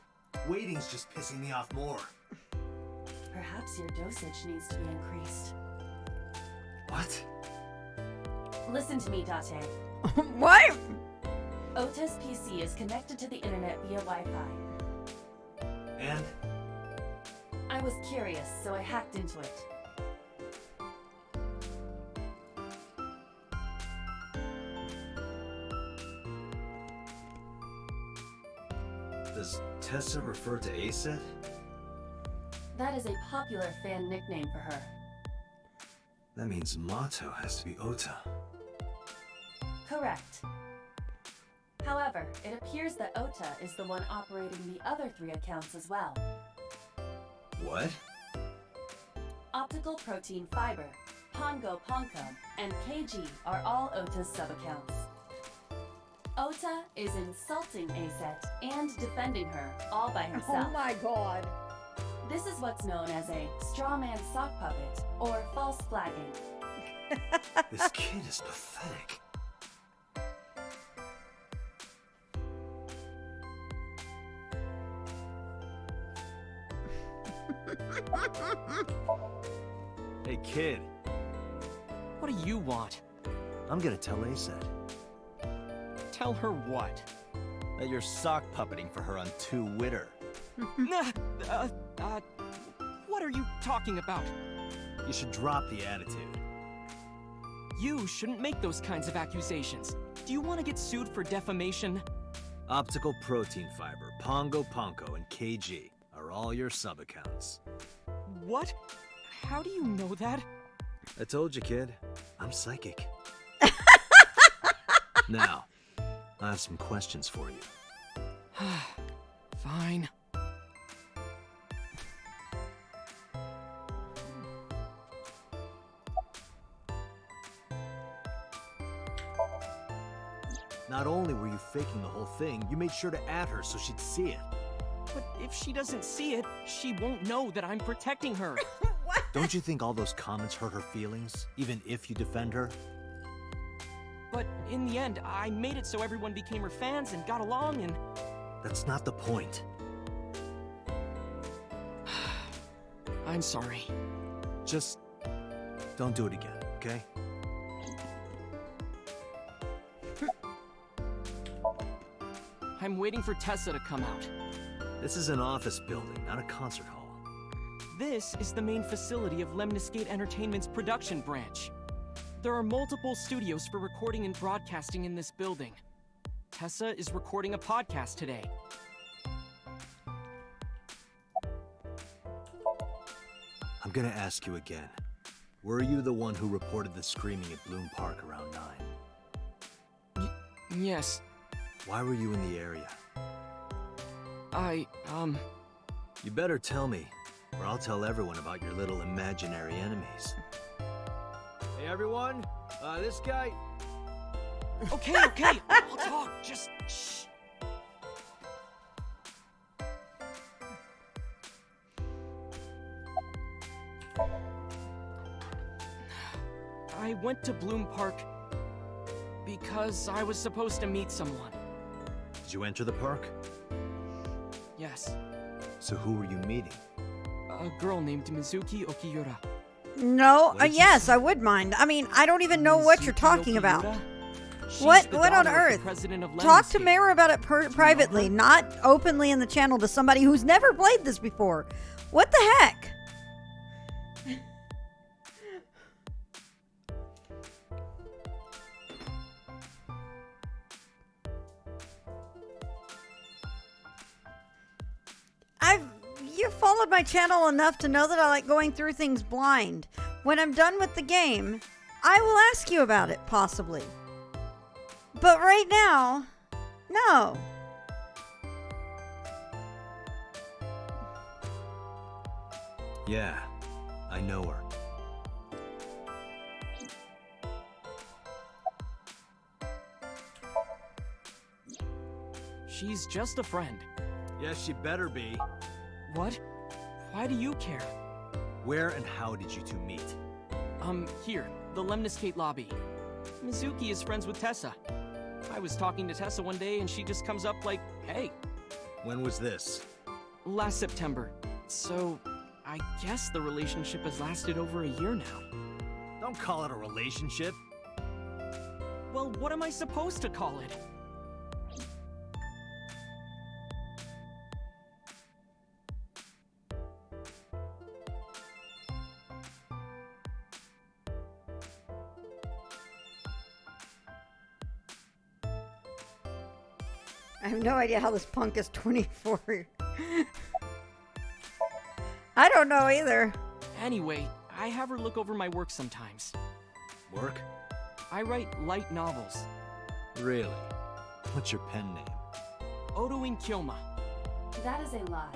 Waiting's just pissing me off more. Perhaps your dosage needs to be increased. What? Listen to me, Date. What? Ota's PC is connected to the internet via Wi-Fi. And? I was curious, so I hacked into it. Does Tessa refer to Aset? That is a popular fan nickname for her. That means Mato has to be Ota. Correct. However, it appears that Ota is the one operating the other 3 accounts as well. What? Optical Protein Fiber, Pongo Ponko, and KG are all Ota's sub-accounts. Ota is insulting Aset and defending her all by herself. Oh my god. This is what's known as a strawman sock puppet, or false flagging. This kid is pathetic. Hey, kid. What do you want? I'm gonna tell Aset Tell her what? that you're sock puppeting for her on Twitter. Nah, what are you talking about? You should drop the attitude. You shouldn't make those kinds of accusations. Do you want to get sued for defamation? Optical Protein Fiber, Pongo Ponko, and KG are all your sub-accounts. What? How do you know that? I told you, kid. I'm psychic. Now, I have some questions for you. Fine. Not only were you faking the whole thing, you made sure to add her so she'd see it. But if she doesn't see it, she won't know that I'm protecting her. Don't you think all those comments hurt her feelings, even if you defend her? But in the end, I made it so everyone became her fans and got along and... That's not the point. I'm sorry. Just don't do it again, okay? I'm waiting for Tessa to come out. This is an office building, not a concert hall. This is the main facility of Lemniscate Entertainment's production branch. There are multiple studios for recording and broadcasting in this building. Tessa is recording a podcast today. I'm gonna ask you again. Were you the one who reported the screaming at Bloom Park around 9? Yes, Why were you in the area? You better tell me, or I'll tell everyone about your little imaginary enemies. Hey everyone, this guy... Okay, I'll talk, just shh. I went to Bloom Park because I was supposed to meet someone. Did you enter the park? Yes, So who were you meeting? a girl named Mizuki Okiura. No, What did you yes, say? I would mind. I mean, I don't even know what you're Mizuki talking about. Okiura? She's What the on daughter of the earth? president of Talk to Lemniscate. Mara about it privately, her? not openly in the channel to somebody who's never played this before. What the heck? You've followed my channel enough to know that I like going through things blind. When I'm done with the game, I will ask you about it, possibly. But right now, no. Yeah, I know her. She's just a friend. Yes, she better be. What? Why do you care? Where and how did you two meet? Here, the Lemniscate lobby. Mizuki is friends with Tessa. I was talking to Tessa one day and she just comes up like, hey. When was this? Last September. So, I guess the relationship has lasted over a year now. Don't call it a relationship. Well, what am I supposed to call it? I have no idea how this punk is 24. I don't know either. Anyway, I have her look over my work sometimes. Work? I write light novels. Really? What's your pen name? Odoin Kyoma. That is a lie.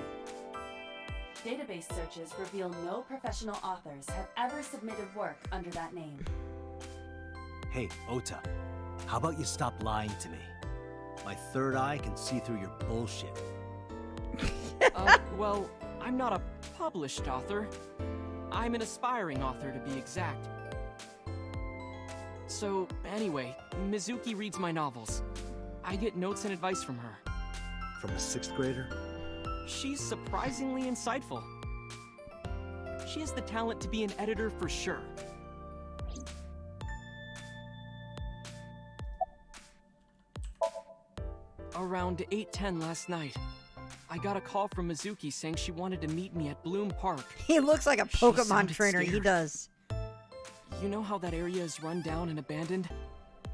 Database searches reveal no professional authors have ever submitted work under that name. Hey, Ota. How about you stop lying to me? My third eye can see through your bullshit. Well, I'm not a published author. I'm an aspiring author, to be exact. So, anyway, Mizuki reads my novels. I get notes and advice from her. From a 6th grader? She's surprisingly insightful. She has the talent to be an editor for sure. Around 8:10 last night, I got a call from Mizuki saying she wanted to meet me at Bloom Park. He looks like a She Pokemon sounded trainer. He scared. does. You know how that area is run down and abandoned?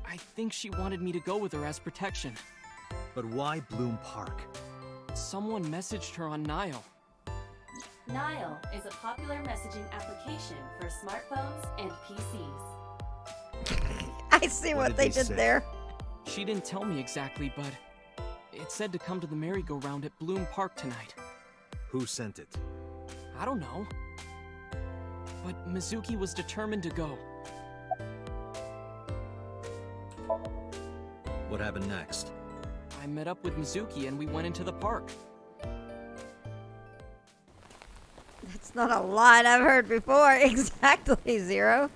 I think she wanted me to go with her as protection. But why Bloom Park? Someone messaged her on Nile. Nile is a popular messaging application for smartphones and PCs. I see what did they they did say? there. She didn't tell me exactly, but it said to come to the merry-go-round at Bloom Park tonight. Who sent it? I don't know. But Mizuki was determined to go. What happened next? I met up with Mizuki and we went into the park. That's not a line I've heard before. Exactly, Zero.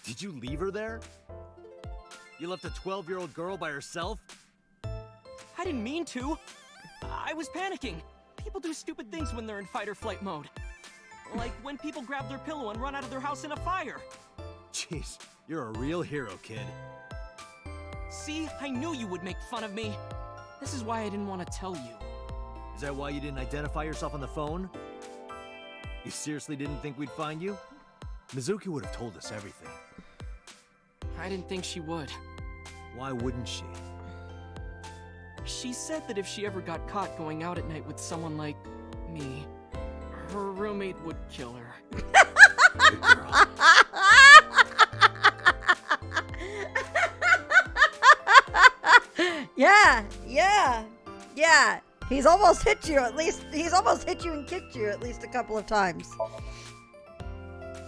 Did you leave her there? You left a 12-year-old girl by herself? I didn't mean to. I was panicking. People do stupid things when they're in fight or flight mode. Like when people grab their pillow and run out of their house in a fire. Jeez, you're a real hero, kid. See, I knew you would make fun of me. This is why I didn't want to tell you. Is that why you didn't identify yourself on the phone? You seriously didn't think we'd find you? Mizuki would have told us everything. I didn't think she would. Why wouldn't she? She said that if she ever got caught going out at night with someone like me, her roommate would kill her. Good girl. Yeah. He's almost hit you at least. He's almost hit you and kicked you at least a couple of times.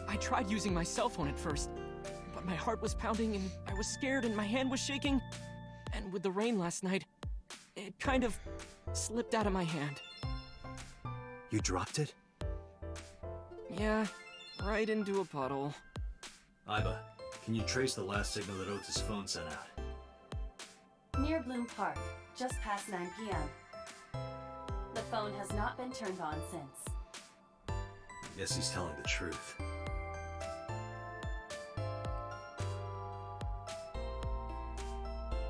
I tried using my cell phone at first, but my heart was pounding and I was scared and my hand was shaking. And with the rain last night, it kind of slipped out of my hand. You dropped it? Yeah, right into a puddle. Iba, can you trace the last signal that Ota's phone sent out? Near Bloom Park, just past 9 p.m. The phone has not been turned on since. Guess he's telling the truth.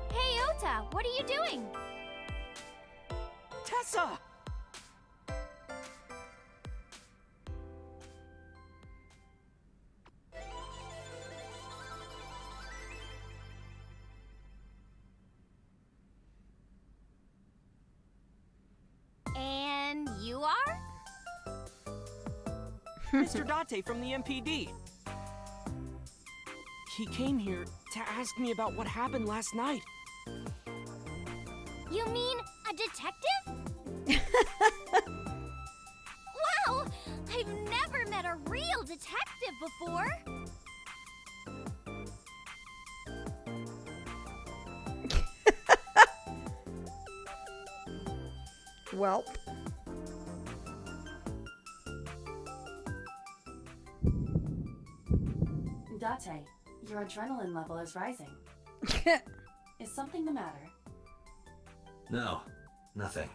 Hey, Ota, what are you doing? Tessa! And you are? Mr. Date from the MPD. He came here to ask me about what happened last night. mean a detective? Wow! I've never met a real detective before. Welp. Date, your adrenaline level is rising. Is something the matter? No, nothing.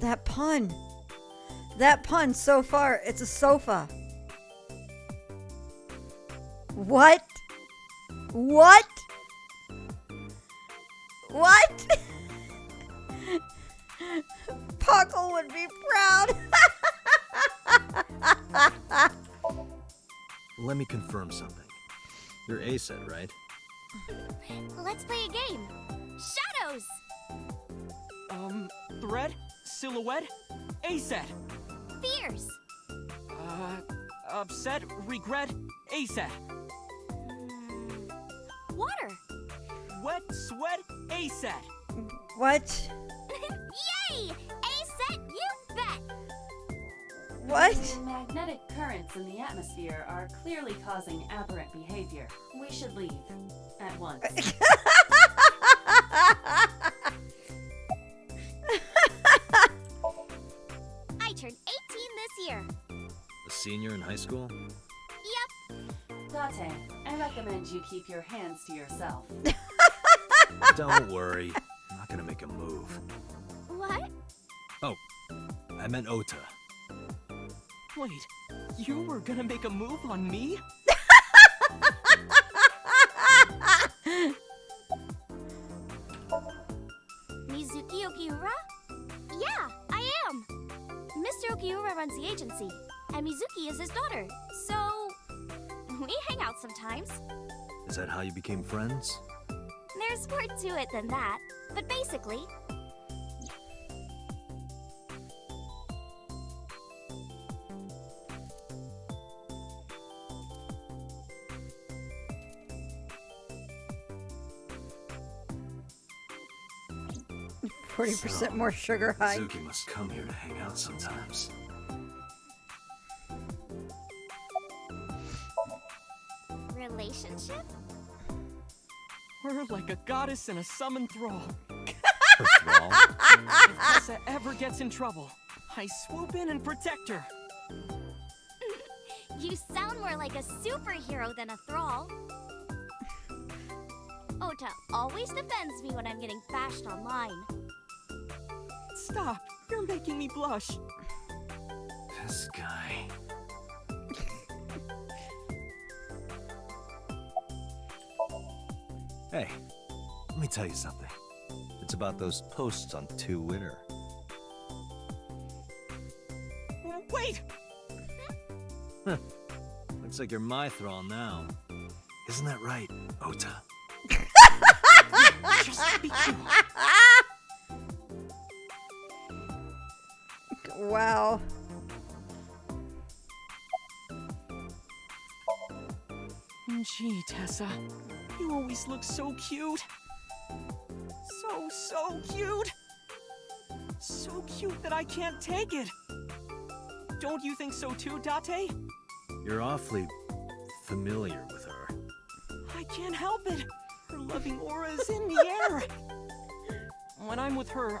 That pun. That pun so far, it's a sofa. What? What? What? Puckle would be proud. Let me confirm something. You're A-set, right? Let's play a game. Shadows! Thread? Silhouette? A-set. Fears! Upset? Regret? A-set. Water! Wet? Sweat? A-set. What? Yay! A-set, you bet! What? The magnetic currents in the atmosphere are clearly causing aberrant behavior. We should leave. At once. I turned 18 this year. A senior in high school? Yep. Date, I recommend you keep your hands to yourself. Don't worry. I'm not gonna make a move. What? Oh, I meant Ota. Wait, you were gonna make a move on me? Mizuki Okiura? Yeah, I am. Mr. Okiura runs the agency, and Mizuki is his daughter, so we hang out sometimes. Is that how you became friends? There's more to it than that, but basically... %40 more sugar high. Mizuki must come here to hang out sometimes. Relationship? We're like a goddess and a summoned thrall. Thrall? If Tessa ever gets in trouble, I swoop in and protect her. You sound more like a superhero than a thrall. Ota always defends me when I'm getting bashed online. Stop! You're making me blush. This guy. Hey, let me tell you something. It's about those posts on 2Winner. Wait! Huh. Looks like you're my thrall now. Isn't that right, Ota? Just be cool. Wow. Gee, Tessa, you always look so cute. So cute. So cute that I can't take it. Don't you think so too, Date? You're awfully familiar with her. I can't help it. Her loving aura is in the air. When I'm with her,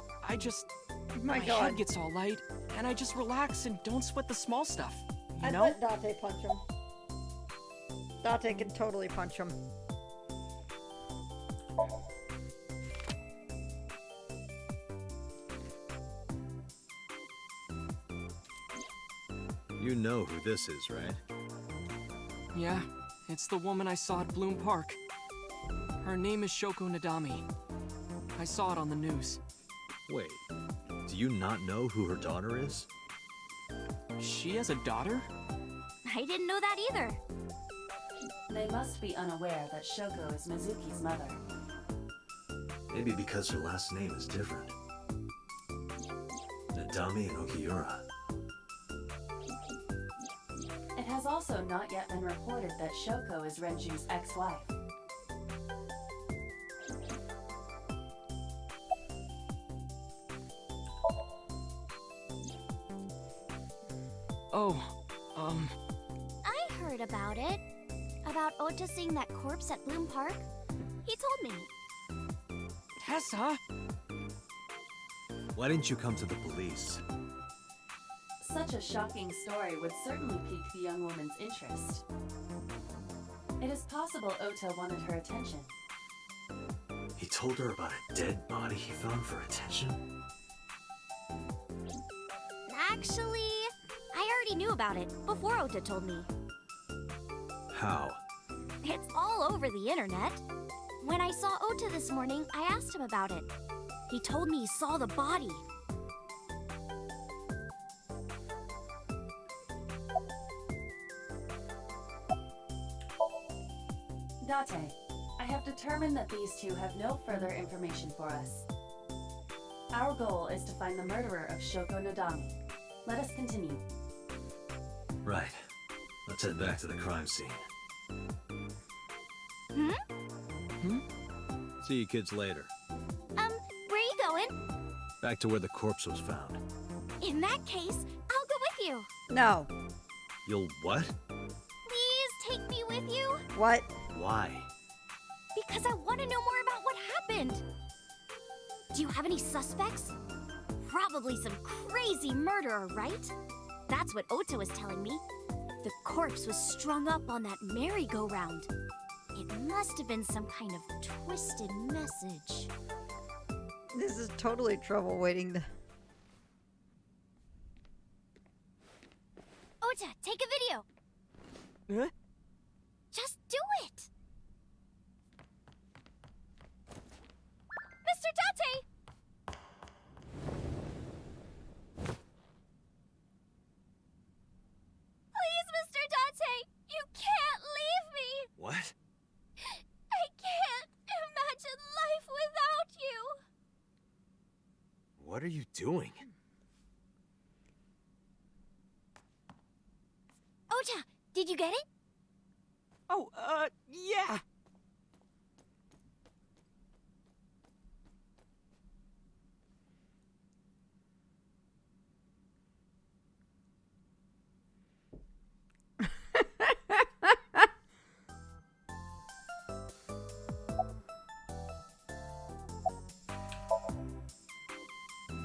my God. head gets all light, and I just relax and don't sweat the small stuff. You I'd know? let Date punch him. Date can totally punch him. You know who this is, right? Yeah, it's the woman I saw at Bloom Park. Her name is Shoko Nadami. I saw it on the news. Wait, do you not know who her daughter is? She has a daughter? I didn't know that either. They must be unaware that Shoko is Mizuki's mother. Maybe because her last name is different. Nadami and Okiura. also not yet been reported that Shoko is Renju's ex-wife. Oh, I heard about it. About Ota seeing that corpse at Bloom Park. He told me. Tessa? Why didn't you come to the police? Such a shocking story would certainly pique the young woman's interest. It is possible Ota wanted her attention. He told her about a dead body he found for attention? Actually, I already knew about it before Ota told me. How? It's all over the internet. When I saw Ota this morning, I asked him about it. He told me he saw the body. Date, I have determined that these two have no further information for us. Our goal is to find the murderer of Shoko Nodami. Let us continue. Right. Let's head back to the crime scene. See you kids later. Where are you going? Back to where the corpse was found. In that case, I'll go with you. No. You'll what? Please take me with you. What? Why? Because I want to know more about what happened. Do you have any suspects? Probably some crazy murderer, right? That's what Ota was telling me. The corpse was strung up on that merry-go-round. It must have been some kind of twisted message. This is totally trouble waiting to... Ota, take a video. Huh? Just do it. Mr. Date! Please, Mr. Date, you can't leave me. What? I can't imagine life without you. What are you doing? Ota, did you get it? Oh, yeah.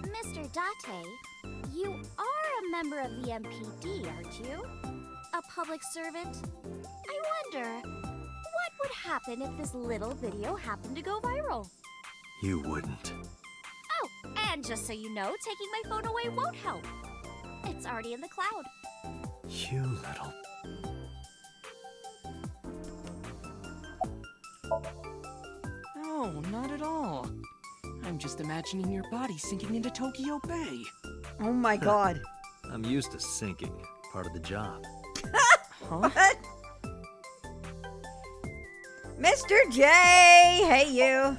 Mr. Date, you are a member of the MPD, aren't you? A public servant? I wonder, what would happen if this little video happened to go viral? You wouldn't. Oh, and just so you know, taking my phone away won't help. It's already in the cloud. You little... No, not at all. I'm just imagining your body sinking into Tokyo Bay. Oh my god. I'm used to sinking. Part of the job. Huh? What? Mr. J! Hey, you.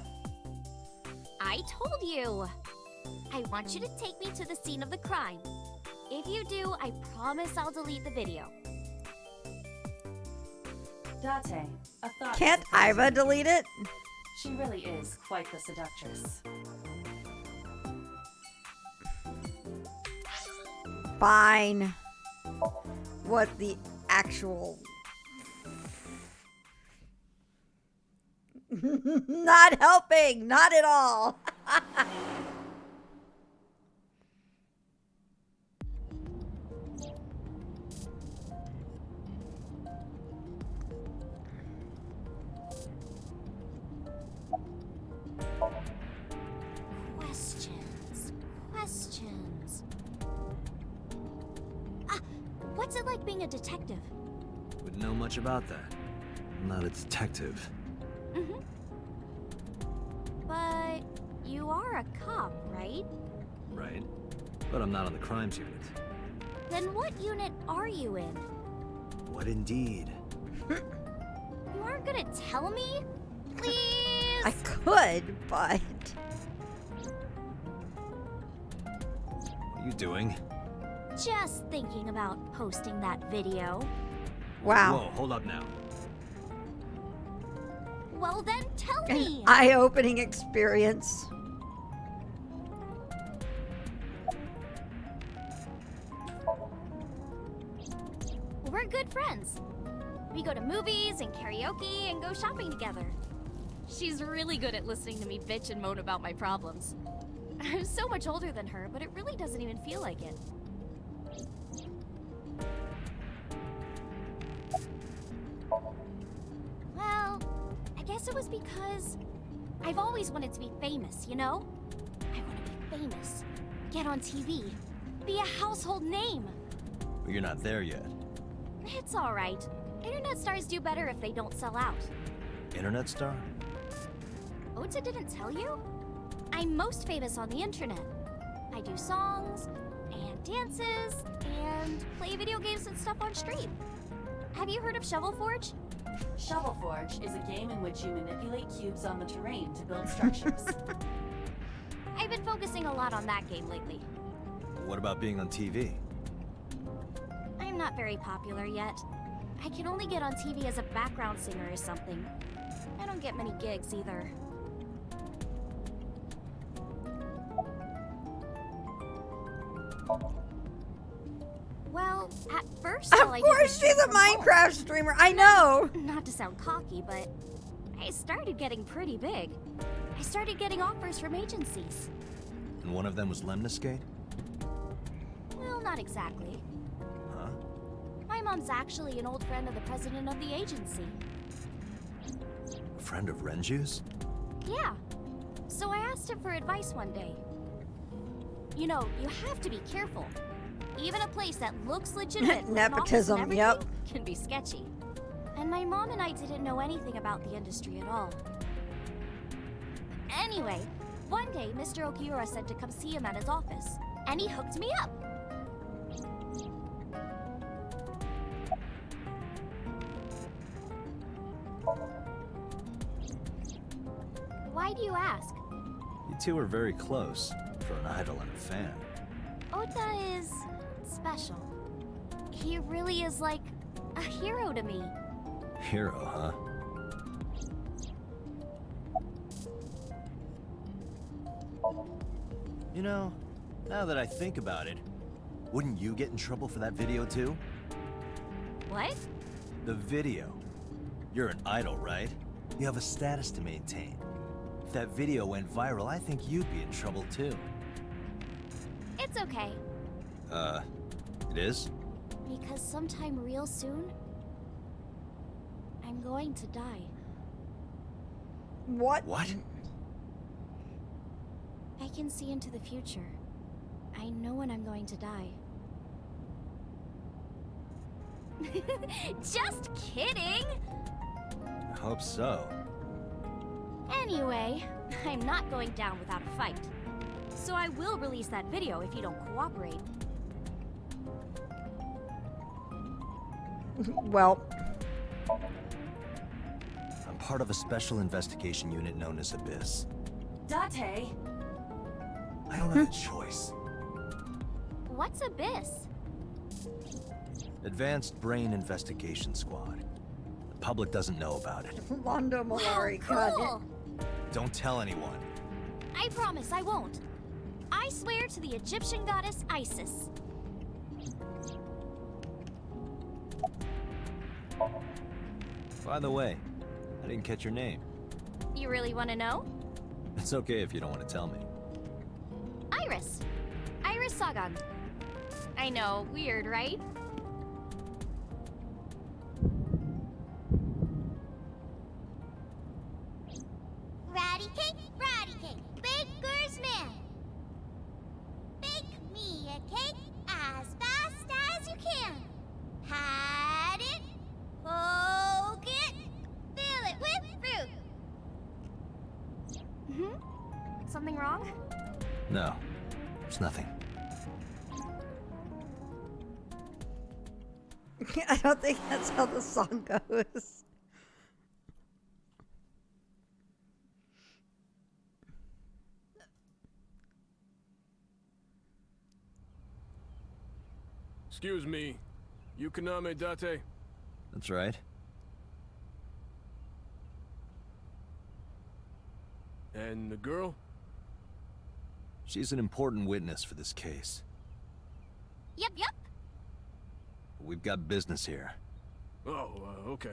I told you. I want you to take me to the scene of the crime. If you do, I promise I'll delete the video. Date, a thought. Can't has occurred to Iva me. delete it? She really is quite the seductress. Fine. What the actual... Not helping! Not at all! Questions. What's it like being a detective? Wouldn't know much about that. I'm not a detective. Mm-hmm. But you are a cop, right? Right. But I'm not on the crimes unit. Then what unit are you in? What indeed? You aren't gonna tell me? Please? I could, but... What are you doing? Just thinking about posting that video. Wow. Whoa, hold up now. Well then, tell An me! eye-opening experience. We're good friends. We go to movies and karaoke and go shopping together. She's really good at listening to me bitch and moan about my problems. I'm so much older than her, but it really doesn't even feel like it. Well, I guess it was because I've always wanted to be famous, you know? I want to be famous, get on TV, be a household name. But you're not there yet. It's alright. Internet stars do better if they don't sell out. Internet star? Ota didn't tell you? I'm most famous on the internet. I do songs, and dances, and play video games and stuff on stream. Have you heard of Shovel Forge? Shovel Forge is a game in which you manipulate cubes on the terrain to build structures. I've been focusing a lot on that game lately. What about being on TV? I'm not very popular yet. I can only get on TV as a background singer or something. I don't get many gigs either. Well, at first all I Of did was course she's stream a from home. Minecraft streamer. I know. Not to sound cocky, but I started getting pretty big. I started getting offers from agencies. And one of them was Lemniscate? Well, not exactly. Huh? My mom's actually an old friend of the president of the agency. A friend of Renju's? Yeah. So I asked him for advice one day. You know, you have to be careful. Even a place that looks legitimate with an office and Nepotism, yep. everything can be sketchy. And my mom and I didn't know anything about the industry at all. Anyway, one day Mr. Okiura said to come see him at his office, and he hooked me up. Why do you ask? You two are very close, for an idol and a fan. Ota is special. He really is like a hero to me. Hero, huh? You know, now that I think about it, wouldn't you get in trouble for that video too? What? The video. You're an idol, right? You have a status to maintain. If that video went viral, I think you'd be in trouble too. It's okay. It is? Because sometime real soon, I'm going to die. What? What? I can see into the future. I know when I'm going to die. Just kidding! I hope so. Anyway, I'm not going down without a fight. So I will release that video if you don't cooperate. Well, I'm part of a special investigation unit known as Abyss. Date! I don't have a choice. What's Abyss? Advanced Brain Investigation Squad. The public doesn't know about it. Londo Malari. God, Cool! Don't tell anyone. I promise I won't. I swear to the Egyptian goddess Isis. By the way, I didn't catch your name. You really want to know? It's okay if you don't want to tell me. Iris. Iris Sagan. I know, weird, right? Ratty cake, baker's man. Bake me a cake as fast as you can. Hide it, poke it, fill it with fruit. Something wrong? No, there's nothing. I don't think that's how the song goes. Excuse me. You Kaname Date? That's right. And the girl? She's an important witness for this case. Yep, yep. We've got business here. Oh, okay.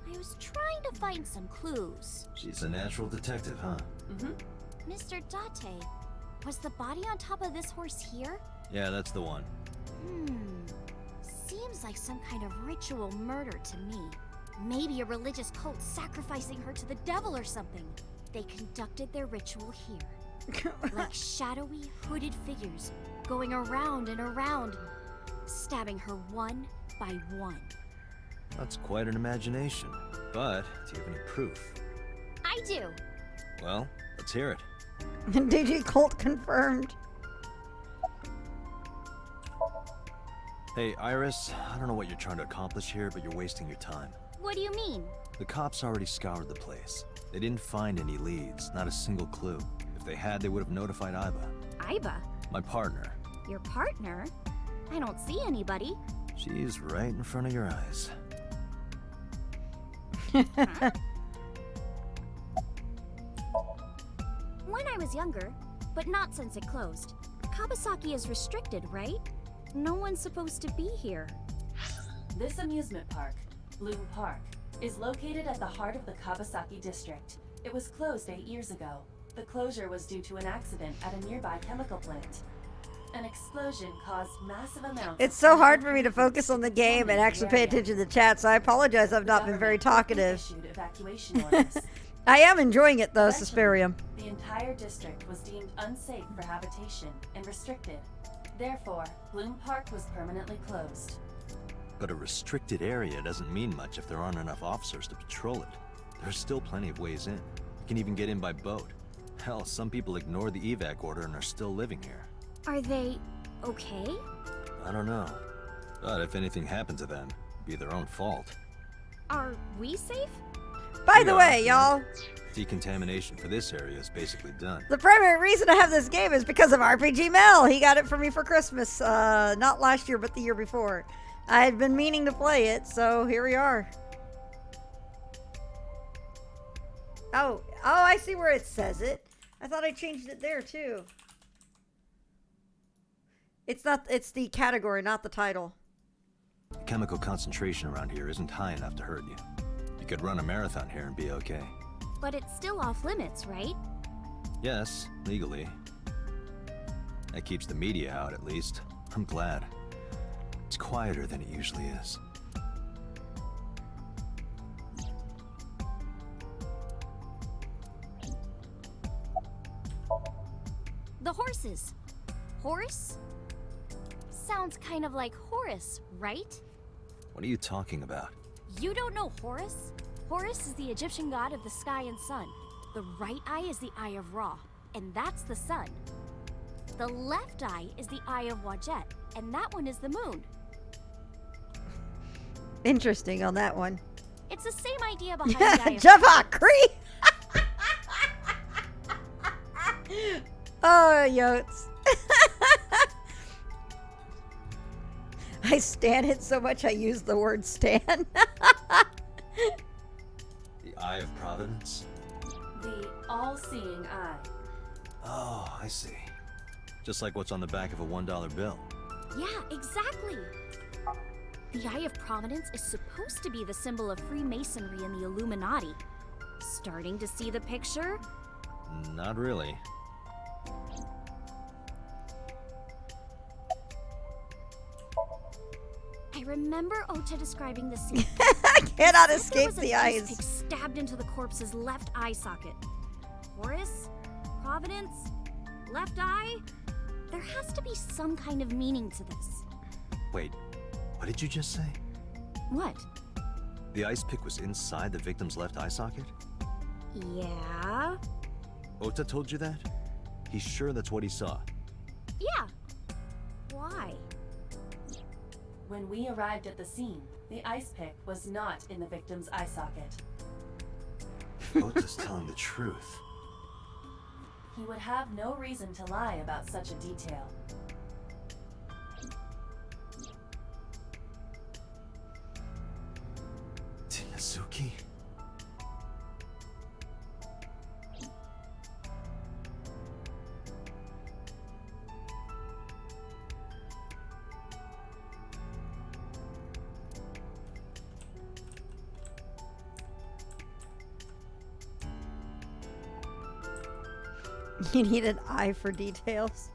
I was trying to find some clues. She's a natural detective, huh? Mm-hmm. Mr. Date, was the body on top of this horse here? Yeah, that's the one. Seems like some kind of ritual murder to me. Maybe a religious cult sacrificing her to the devil or something. They conducted their ritual here. Like shadowy, hooded figures, going around and around, stabbing her one by one. That's quite an imagination. But, do you have any proof? I do. Well, let's hear it. DG cult confirmed. Hey, Iris, I don't know what you're trying to accomplish here, but you're wasting your time. What do you mean? The cops already scoured the place. They didn't find any leads, not a single clue. If they had, they would have notified Iba. Iba? My partner. Your partner? I don't see anybody. She's right in front of your eyes. Huh? When I was younger, but not since it closed. Kawasaki is restricted, right? No one's supposed to be here. This amusement park, Bloom Park, is located at the heart of the Kawasaki district. It was closed 8 years ago. The closure was due to an accident at a nearby chemical plant. An explosion caused massive amounts. It's so hard for me to focus on the game and actually pay attention to the chat, so I apologize I've not been very talkative. Issued evacuation orders. I am enjoying it though, Suspirium. The entire district was deemed unsafe for habitation and restricted. Therefore, Bloom Park was permanently closed. But a restricted area doesn't mean much if there aren't enough officers to patrol it. There's still plenty of ways in. You can even get in by boat. Hell, some people ignore the evac order and are still living here. Are they okay? I don't know. But if anything happened to them, it'd be their own fault. Are we safe? By the way, y'all, Decontamination for this area is basically done. the primary reason I have this game is because of RPG Mel. He got it for me for Christmas, not last year, but the year before. I had been meaning to play it, so here we are. Oh, I see where it says it. I thought I changed it there too. It's the category, not the title. The chemical concentration around here isn't high enough to hurt you. You could run a marathon here and be okay. But it's still off limits, right? Yes, legally. That keeps the media out, at least. I'm glad. It's quieter than it usually is. The horses. Horse? Sounds kind of like Horus, right? What are you talking about? You don't know Horus? Horus is the Egyptian god of the sky and sun. The right eye is the eye of Ra, and that's the sun. The left eye is the eye of Wajet, and that one is the moon. Interesting on that one. It's the same idea behind the eye of Java Cree! Oh, Yotes. I stan it so much I use the word stan. The Eye of Providence? The all-seeing eye. Oh, I see. Just like what's on the back of a $1 bill. Yeah, exactly. The Eye of Providence is supposed to be the symbol of Freemasonry and the Illuminati. Starting to see the picture? Not really. I remember Ota describing the scene. I cannot There escape was an the ice eyes. pick stabbed into the corpse's left eye socket. Horus? Providence? Left eye? There has to be some kind of meaning to this. Wait, what did you just say? What? The ice pick was inside the victim's left eye socket? Yeah? Ota told you that? He's sure that's what he saw. Yeah. Why When we arrived at the scene, the ice pick was not in the victim's eye socket. Ota's telling the truth. He would have no reason to lie about such a detail. Tinazuki? You need an eye for details.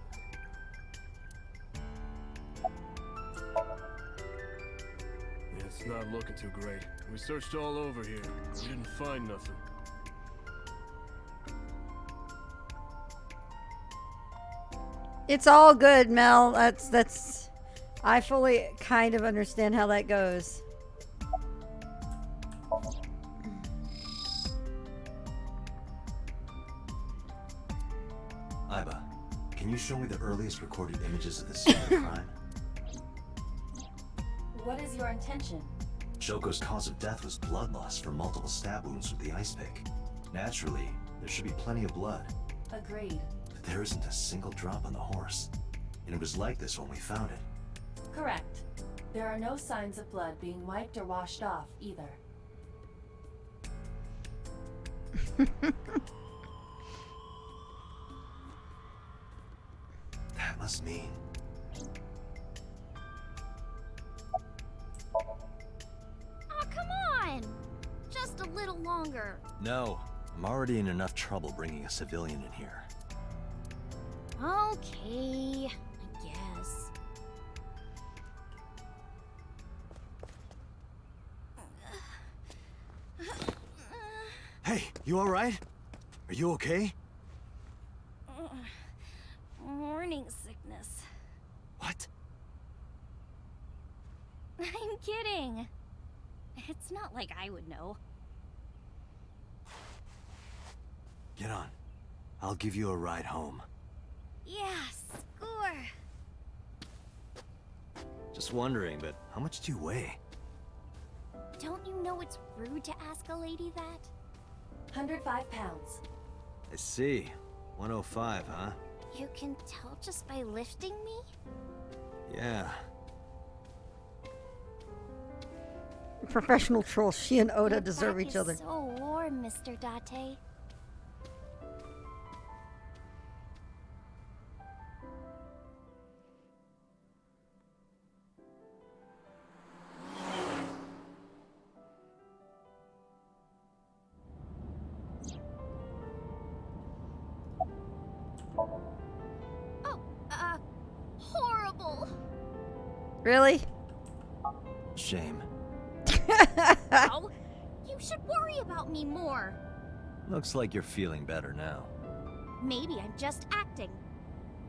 It's not looking too great. We searched all over here. We didn't find nothing. It's all good, Mel. That's I fully kind of understand how that goes. Aiba, can you show me the earliest recorded images of the scene of the crime? What is your intention? Shoko's cause of death was blood loss from multiple stab wounds with the ice pick. Naturally, there should be plenty of blood. Agreed. But there isn't a single drop on the horse. And it was like this when we found it. Correct. There are no signs of blood being wiped or washed off, either. That must mean... Oh, come on! Just a little longer. No, I'm already in enough trouble bringing a civilian in here. Okay, I guess. Hey, you alright? Are you okay? Morning sickness. What? I'm kidding. It's not like I would know. Get on. I'll give you a ride home. Yeah, score. Just wondering, but How much do you weigh? Don't you know it's rude to ask a lady that? 105 pounds. I see. 105, huh? You can tell just by lifting me? Yeah. Professional troll. She and Oda Your deserve back each is other. so warm, Mr. Date. Oh, horrible. Really? Shame. Oh, you should worry about me more. Looks like you're feeling better now. Maybe I'm just acting.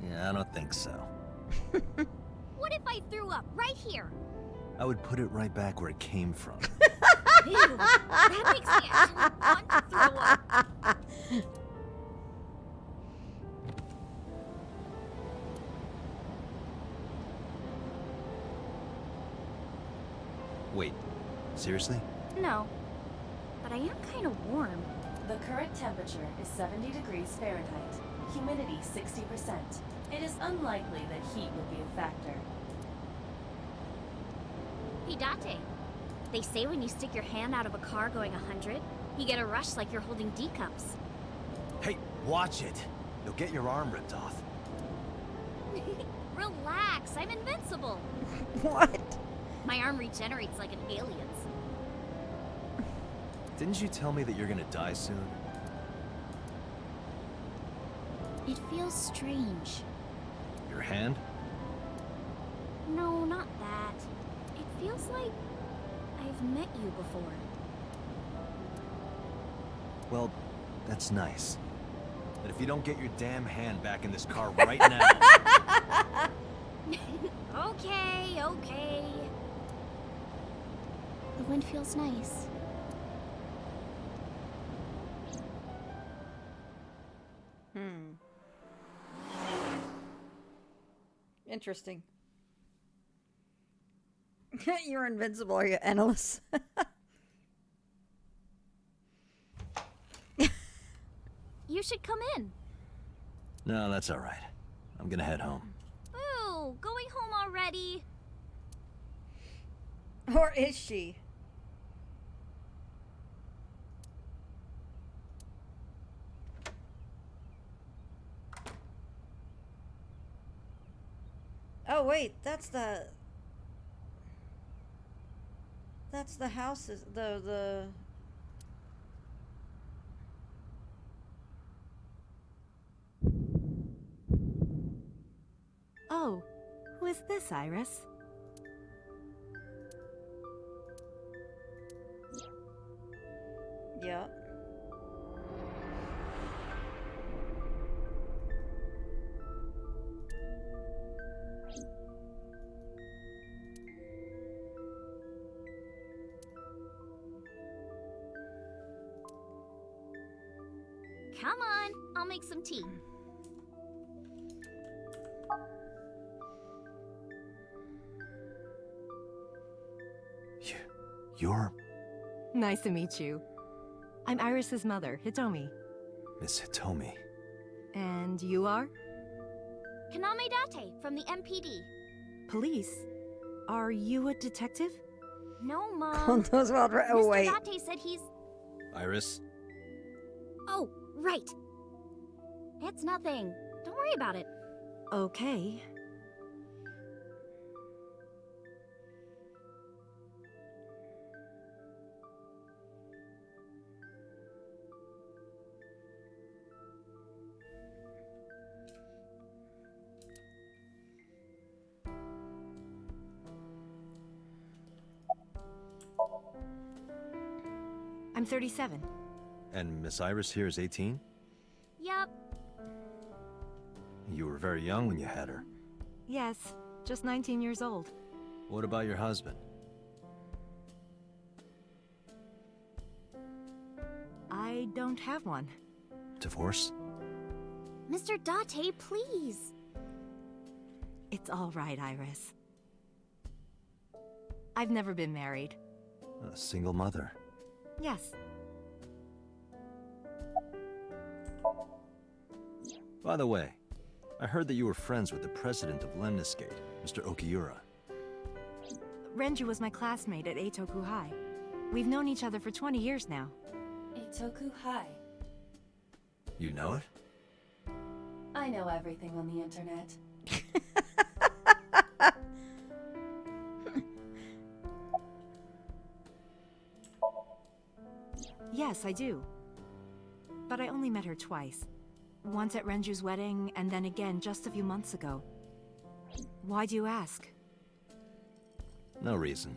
Yeah, I don't think so. What if I threw up right here? I would put it right back where it came from. Ew, that makes me actually want to throw up. Wait, seriously? No, but I am kind of warm. The current temperature is 70 degrees Fahrenheit. Humidity 60%. It is unlikely that heat would be a factor. Hey, Date. They say when you stick your hand out of a car going 100, you get a rush like you're holding D cups. Hey, watch it! You'll get your arm ripped off. Relax, I'm invincible. What? My arm regenerates like an alien's. Didn't you tell me that you're gonna die soon? It feels strange. Your hand? No, not that. It feels like I've met you before. Well, that's nice. But if you don't get your damn hand back in this car right now... Okay, okay. The wind feels nice. Interesting. You're invincible, are you, Endless? You should come in. No, that's all right. I'm gonna head home. Ooh, going home already? Or is she? Oh wait, that's the houses, the Oh, who is this, Iris? yeah. Come on, I'll make some tea. You're Nice to meet you. I'm Iris's mother, Hitomi. Miss Hitomi. And you are? Kaname Date from the MPD. Police? Are you a detective? No, Mom. Oh, wait. Mr. Date said he's... Iris? Oh, right. It's nothing. Don't worry about it. Okay. I'm 37. And Miss Iris here is 18? Yep. You were very young when you had her. Yes, just 19 years old. What about your husband? I don't have one. Divorce? Mr. Date, please. It's all right, Iris. I've never been married. A single mother. Yes. By the way, I heard that you were friends with the president of Lemniscate, Mr. Okiura. Renju was my classmate at Eitoku High. We've known each other for 20 years now. Eitoku High. You know it? I know everything on the internet. Yes, I do. But I only met her twice. Once at Renju's wedding, and then again just a few months ago. Why do you ask? No reason.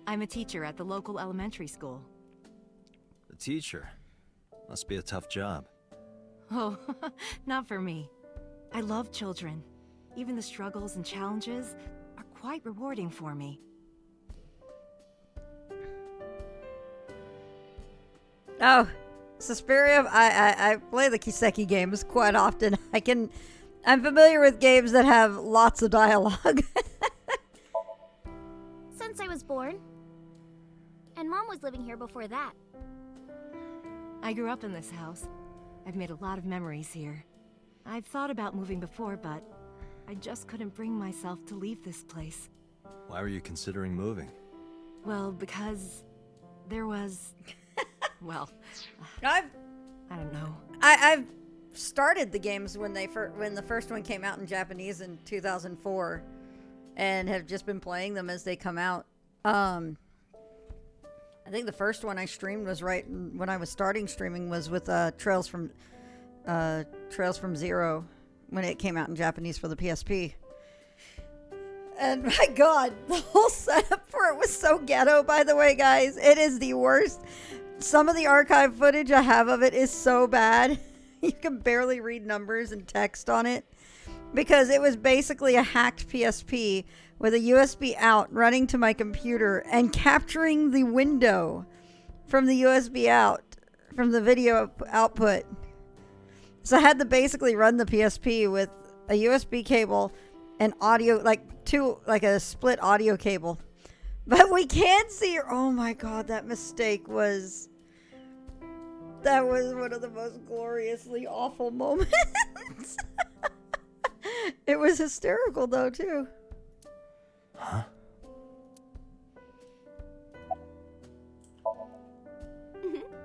I'm a teacher at the local elementary school. A teacher? Must be a tough job. Oh, not for me. I love children. Even the struggles and challenges are quite rewarding for me. Oh, Suspiria, I play the Kiseki games quite often. I'm familiar with games that have lots of dialogue. Since I was born. And Mom was living here before that. I grew up in this house. I've made a lot of memories here. I've thought about moving before, but I just couldn't bring myself to leave this place. Why were you considering moving? Well, because there was... well, I don't know. I've started the games when the first one came out in Japanese in 2004, and have just been playing them as they come out. I think the first one I streamed was right when I was starting streaming was with Trails from Zero when it came out in Japanese for the PSP. And my God, the whole setup for it was so ghetto, by the way, guys. It is the worst. Some of the archive footage I have of it is so bad. You can barely read numbers and text on it. Because it was basically a hacked PSP with a USB out running to my computer and capturing the window from the USB out, from the video output. So I had to basically run the PSP with a USB cable, and audio, like a split audio cable. But we can't see her. Oh my god, that mistake was... That was one of the most gloriously awful moments. It was hysterical, though, too. Huh?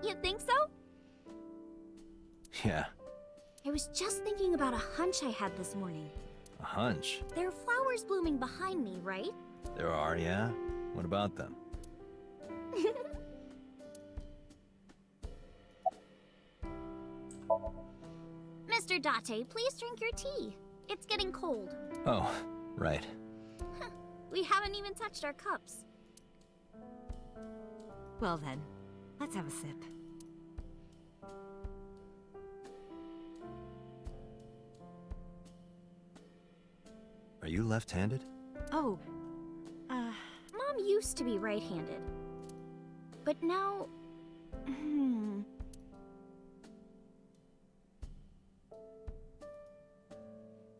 You think so? Yeah, I was just thinking about a hunch I had this morning. a hunch. There are flowers blooming behind me, right? There are, yeah? What about them? Mr. Date, please drink your tea. It's getting cold. Oh, right. We haven't even touched our cups. Well then, let's have a sip. Are you left-handed? Oh, Mom used to be right-handed. But now...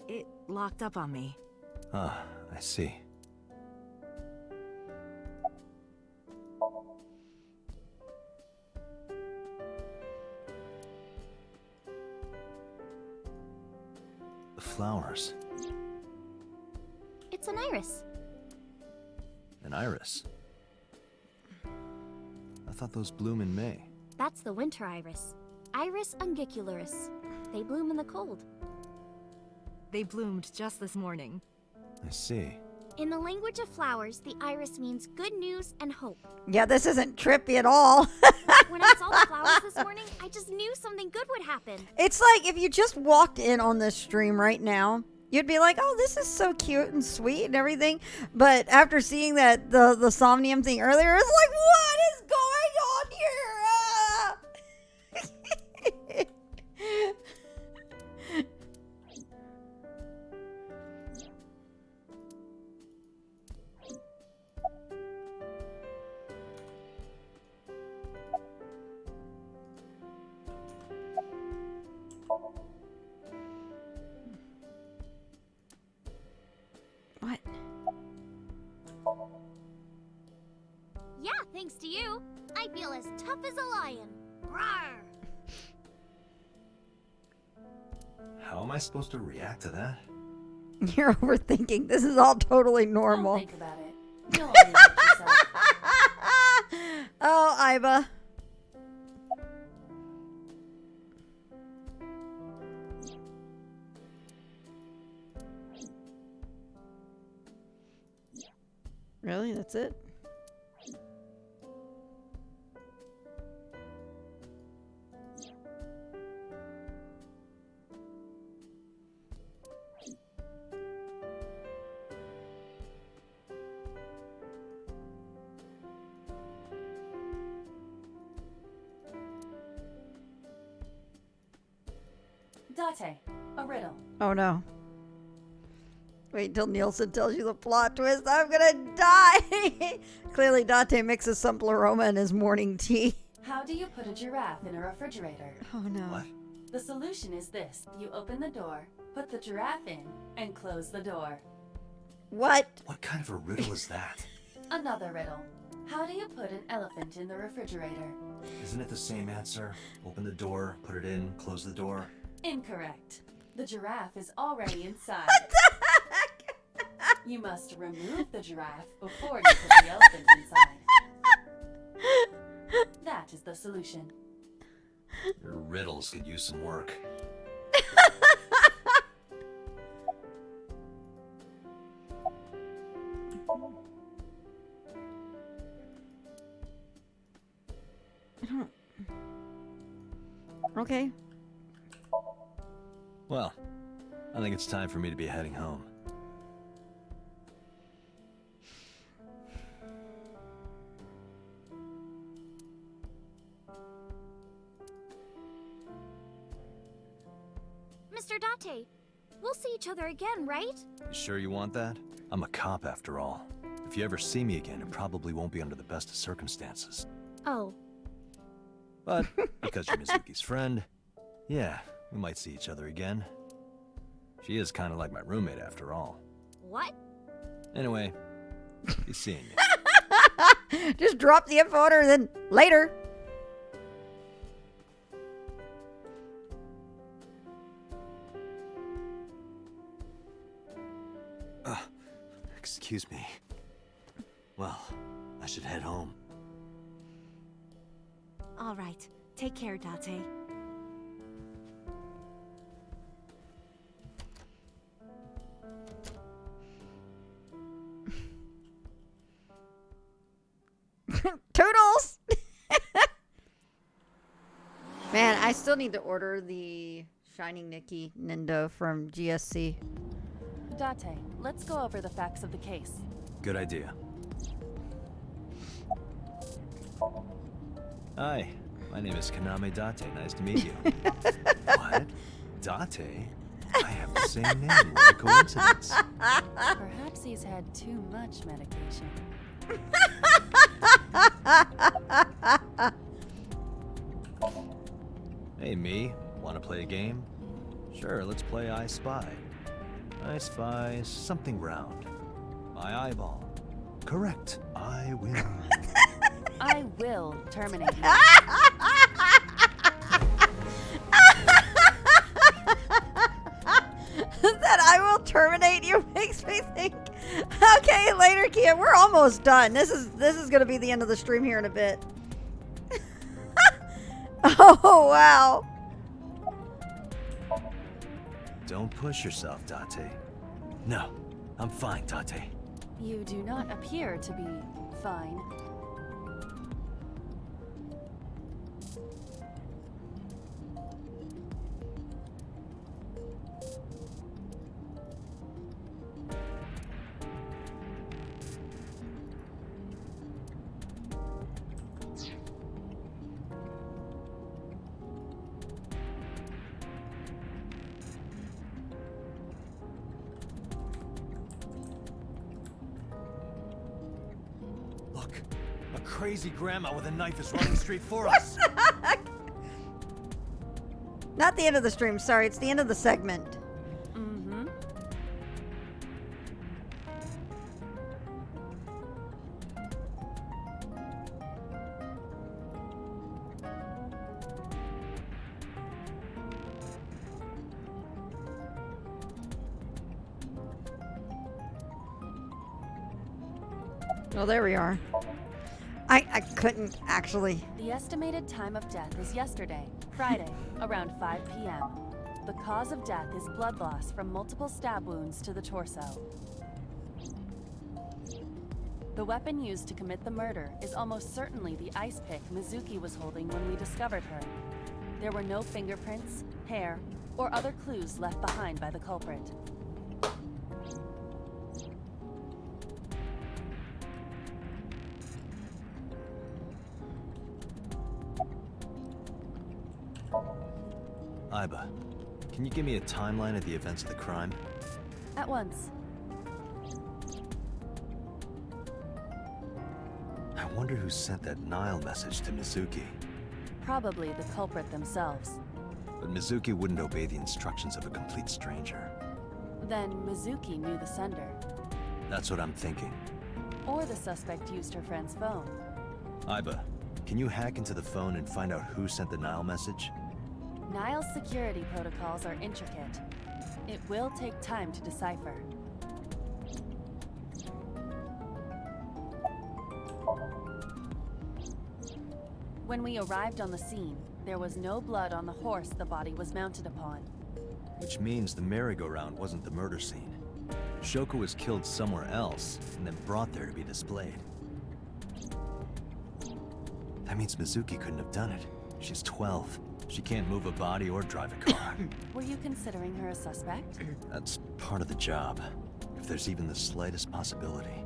it locked up on me. Ah, I see. The flowers. It's an iris. An iris. I thought those bloom in May. That's the winter iris. Iris ungicularis. They bloom in the cold. They bloomed just this morning. I see. In the language of flowers, the iris means good news and hope. Yeah, this isn't trippy at all. When I saw the flowers this morning, I just knew something good would happen. It's like if you just walked in on this stream right now, you'd be like, oh, this is so cute and sweet and everything. But after seeing that the Somnium thing earlier, it's like, what is going on here? Ah! What? Yeah, thanks to you. I feel as tough as a lion. Rawr! How am I supposed to react to that? You're overthinking. This is all totally normal. Don't think about it. You'll only hurt yourself. Oh, Iba. Really? That's it? Date, a riddle. Oh no. Wait till Nielsen tells you the plot twist. I'm gonna die. Clearly Date mixes some pleroma in his morning tea. How do you put a giraffe in a refrigerator? Oh no. What? The solution is this. You open the door, put the giraffe in, and close the door. What? What kind of a riddle is that? Another riddle. How do you put an elephant in the refrigerator? Isn't it the same answer? Open the door, put it in, close the door. Incorrect. The giraffe is already inside. What the heck? You must remove the giraffe before you put the elephant inside. That is the solution. Your riddles could use some work. Okay. Well, I think it's time for me to be heading home. Mr. Date, we'll see each other again, right? You sure you want that? I'm a cop after all. If you ever see me again, it probably won't be under the best of circumstances. Oh. But because you're Mizuki's friend, yeah, we might see each other again. She is kind of like my roommate after all. What? Anyway, be seeing you. Just drop the info on her, then later. Excuse me. Well, I should head home. All right. Take care, Date. Toodles! Man, I still need to order the Shining Nikki Nindo from GSC. Date, let's go over the facts of the case. Good idea. Hi, my name is Kaname Date. Nice to meet you. What? Date? I have the same name. What a coincidence. Perhaps he's had too much medication. Hey, me. Want to play a game? Sure, let's play I Spy. I spy something round. My eyeball. Correct. I win. I will terminate you. That I will terminate you makes me think. Okay, later, Kia. We're almost done. This is gonna be the end of the stream here in a bit. Oh wow. Don't push yourself, Date. No, I'm fine, Date. You do not appear to be fine. Look, a crazy grandma with a knife is running straight for us. Not the end of the stream. Sorry, it's the end of the segment. Mm-hmm. Oh, there we are. I couldn't actually. The estimated time of death is yesterday, Friday, around 5 p.m. The cause of death is blood loss from multiple stab wounds to the torso. The weapon used to commit the murder is almost certainly the ice pick Mizuki was holding when we discovered her. There were no fingerprints, hair, or other clues left behind by the culprit. Aiba, can you give me a timeline of the events of the crime? At once. I wonder who sent that Nile message to Mizuki. Probably the culprit themselves. But Mizuki wouldn't obey the instructions of a complete stranger. Then Mizuki knew the sender. That's what I'm thinking. Or the suspect used her friend's phone. Aiba, can you hack into the phone and find out who sent the Nile message? Nile's security protocols are intricate. It will take time to decipher. When we arrived on the scene, there was no blood on the horse the body was mounted upon. Which means the merry-go-round wasn't the murder scene. Shoko was killed somewhere else, and then brought there to be displayed. That means Mizuki couldn't have done it. She's 12. She can't move a body or drive a car. Were you considering her a suspect? That's part of the job. If there's even the slightest possibility.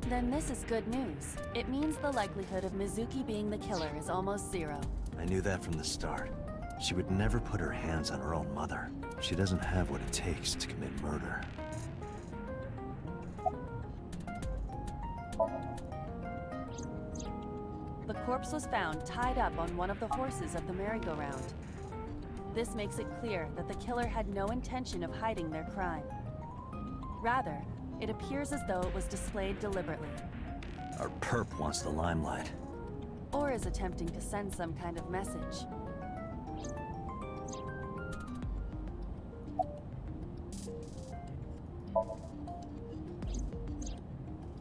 Then this is good news. It means the likelihood of Mizuki being the killer is almost zero. I knew that from the start. She would never put her hands on her own mother. She doesn't have what it takes to commit murder. The corpse was found tied up on one of the horses of the merry-go-round. This makes it clear that the killer had no intention of hiding their crime. Rather, it appears as though it was displayed deliberately. Our perp wants the limelight. Or is attempting to send some kind of message.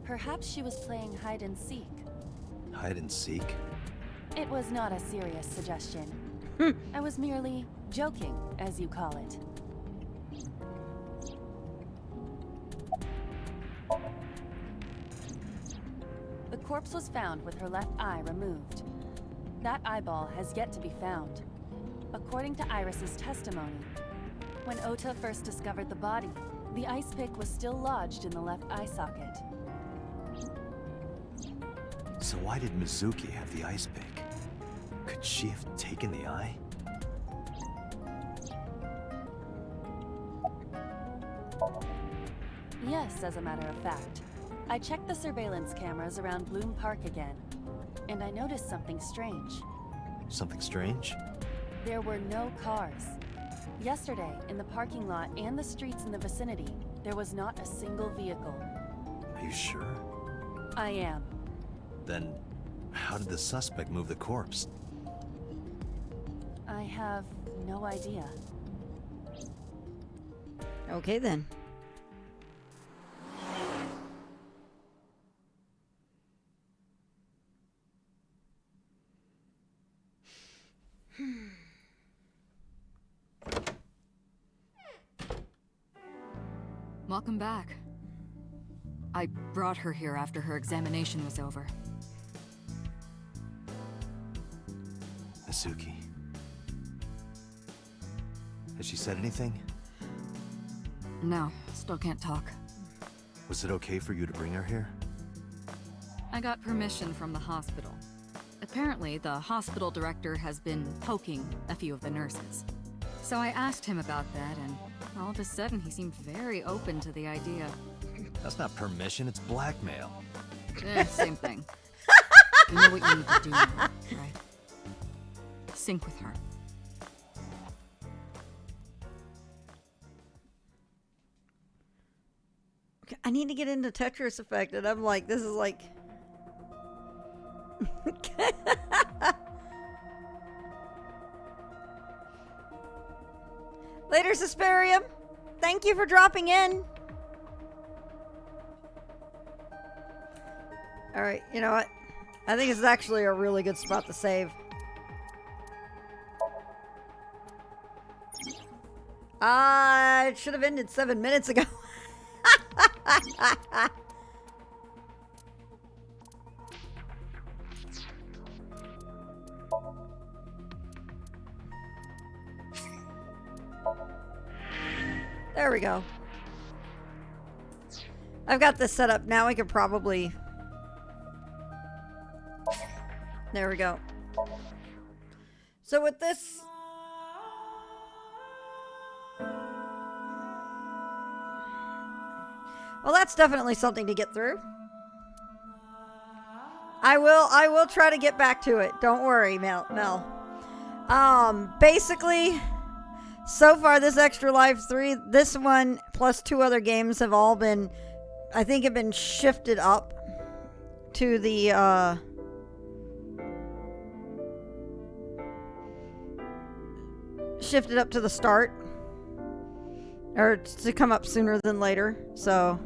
Perhaps she was playing hide and seek. Hide and seek? It was not a serious suggestion. I was merely joking, as you call it. The corpse was found with her left eye removed. That eyeball has yet to be found. According to Iris's testimony, when Ota first discovered the body, the ice pick was still lodged in the left eye socket. So why did Mizuki have the ice pick? Could she have taken the eye? Yes, as a matter of fact. I checked the surveillance cameras around Bloom Park again, and I noticed something strange. Something strange? There were no cars. Yesterday, in the parking lot and the streets in the vicinity, there was not a single vehicle. Are you sure? I am. Then, how did the suspect move the corpse? I have no idea. Okay then. Welcome back. I brought her here after her examination was over. Mizuki. Has she said anything? No, still can't talk. Was it okay for you to bring her here? I got permission from the hospital. Apparently, the hospital director has been poking a few of the nurses. So I asked him about that, and all of a sudden he seemed very open to the idea. That's not permission, it's blackmail. Same thing. You know what you need to do now, right? Sync with her. I need to get into Tetris Effect, and I'm like, this is like... Later, Susperium. Thank you for dropping in. Alright, you know what? I think it's actually a really good spot to save. It should have ended 7 minutes ago. There we go. I've got this set up. Now we could probably... There we go. So with this... Well, that's definitely something to get through. I will try to get back to it. Don't worry, Mel. Basically, so far this Extra Life 3, this one plus 2 other games have all been, I think, have been shifted up to the, shifted up to the start. Or to come up sooner than later, so...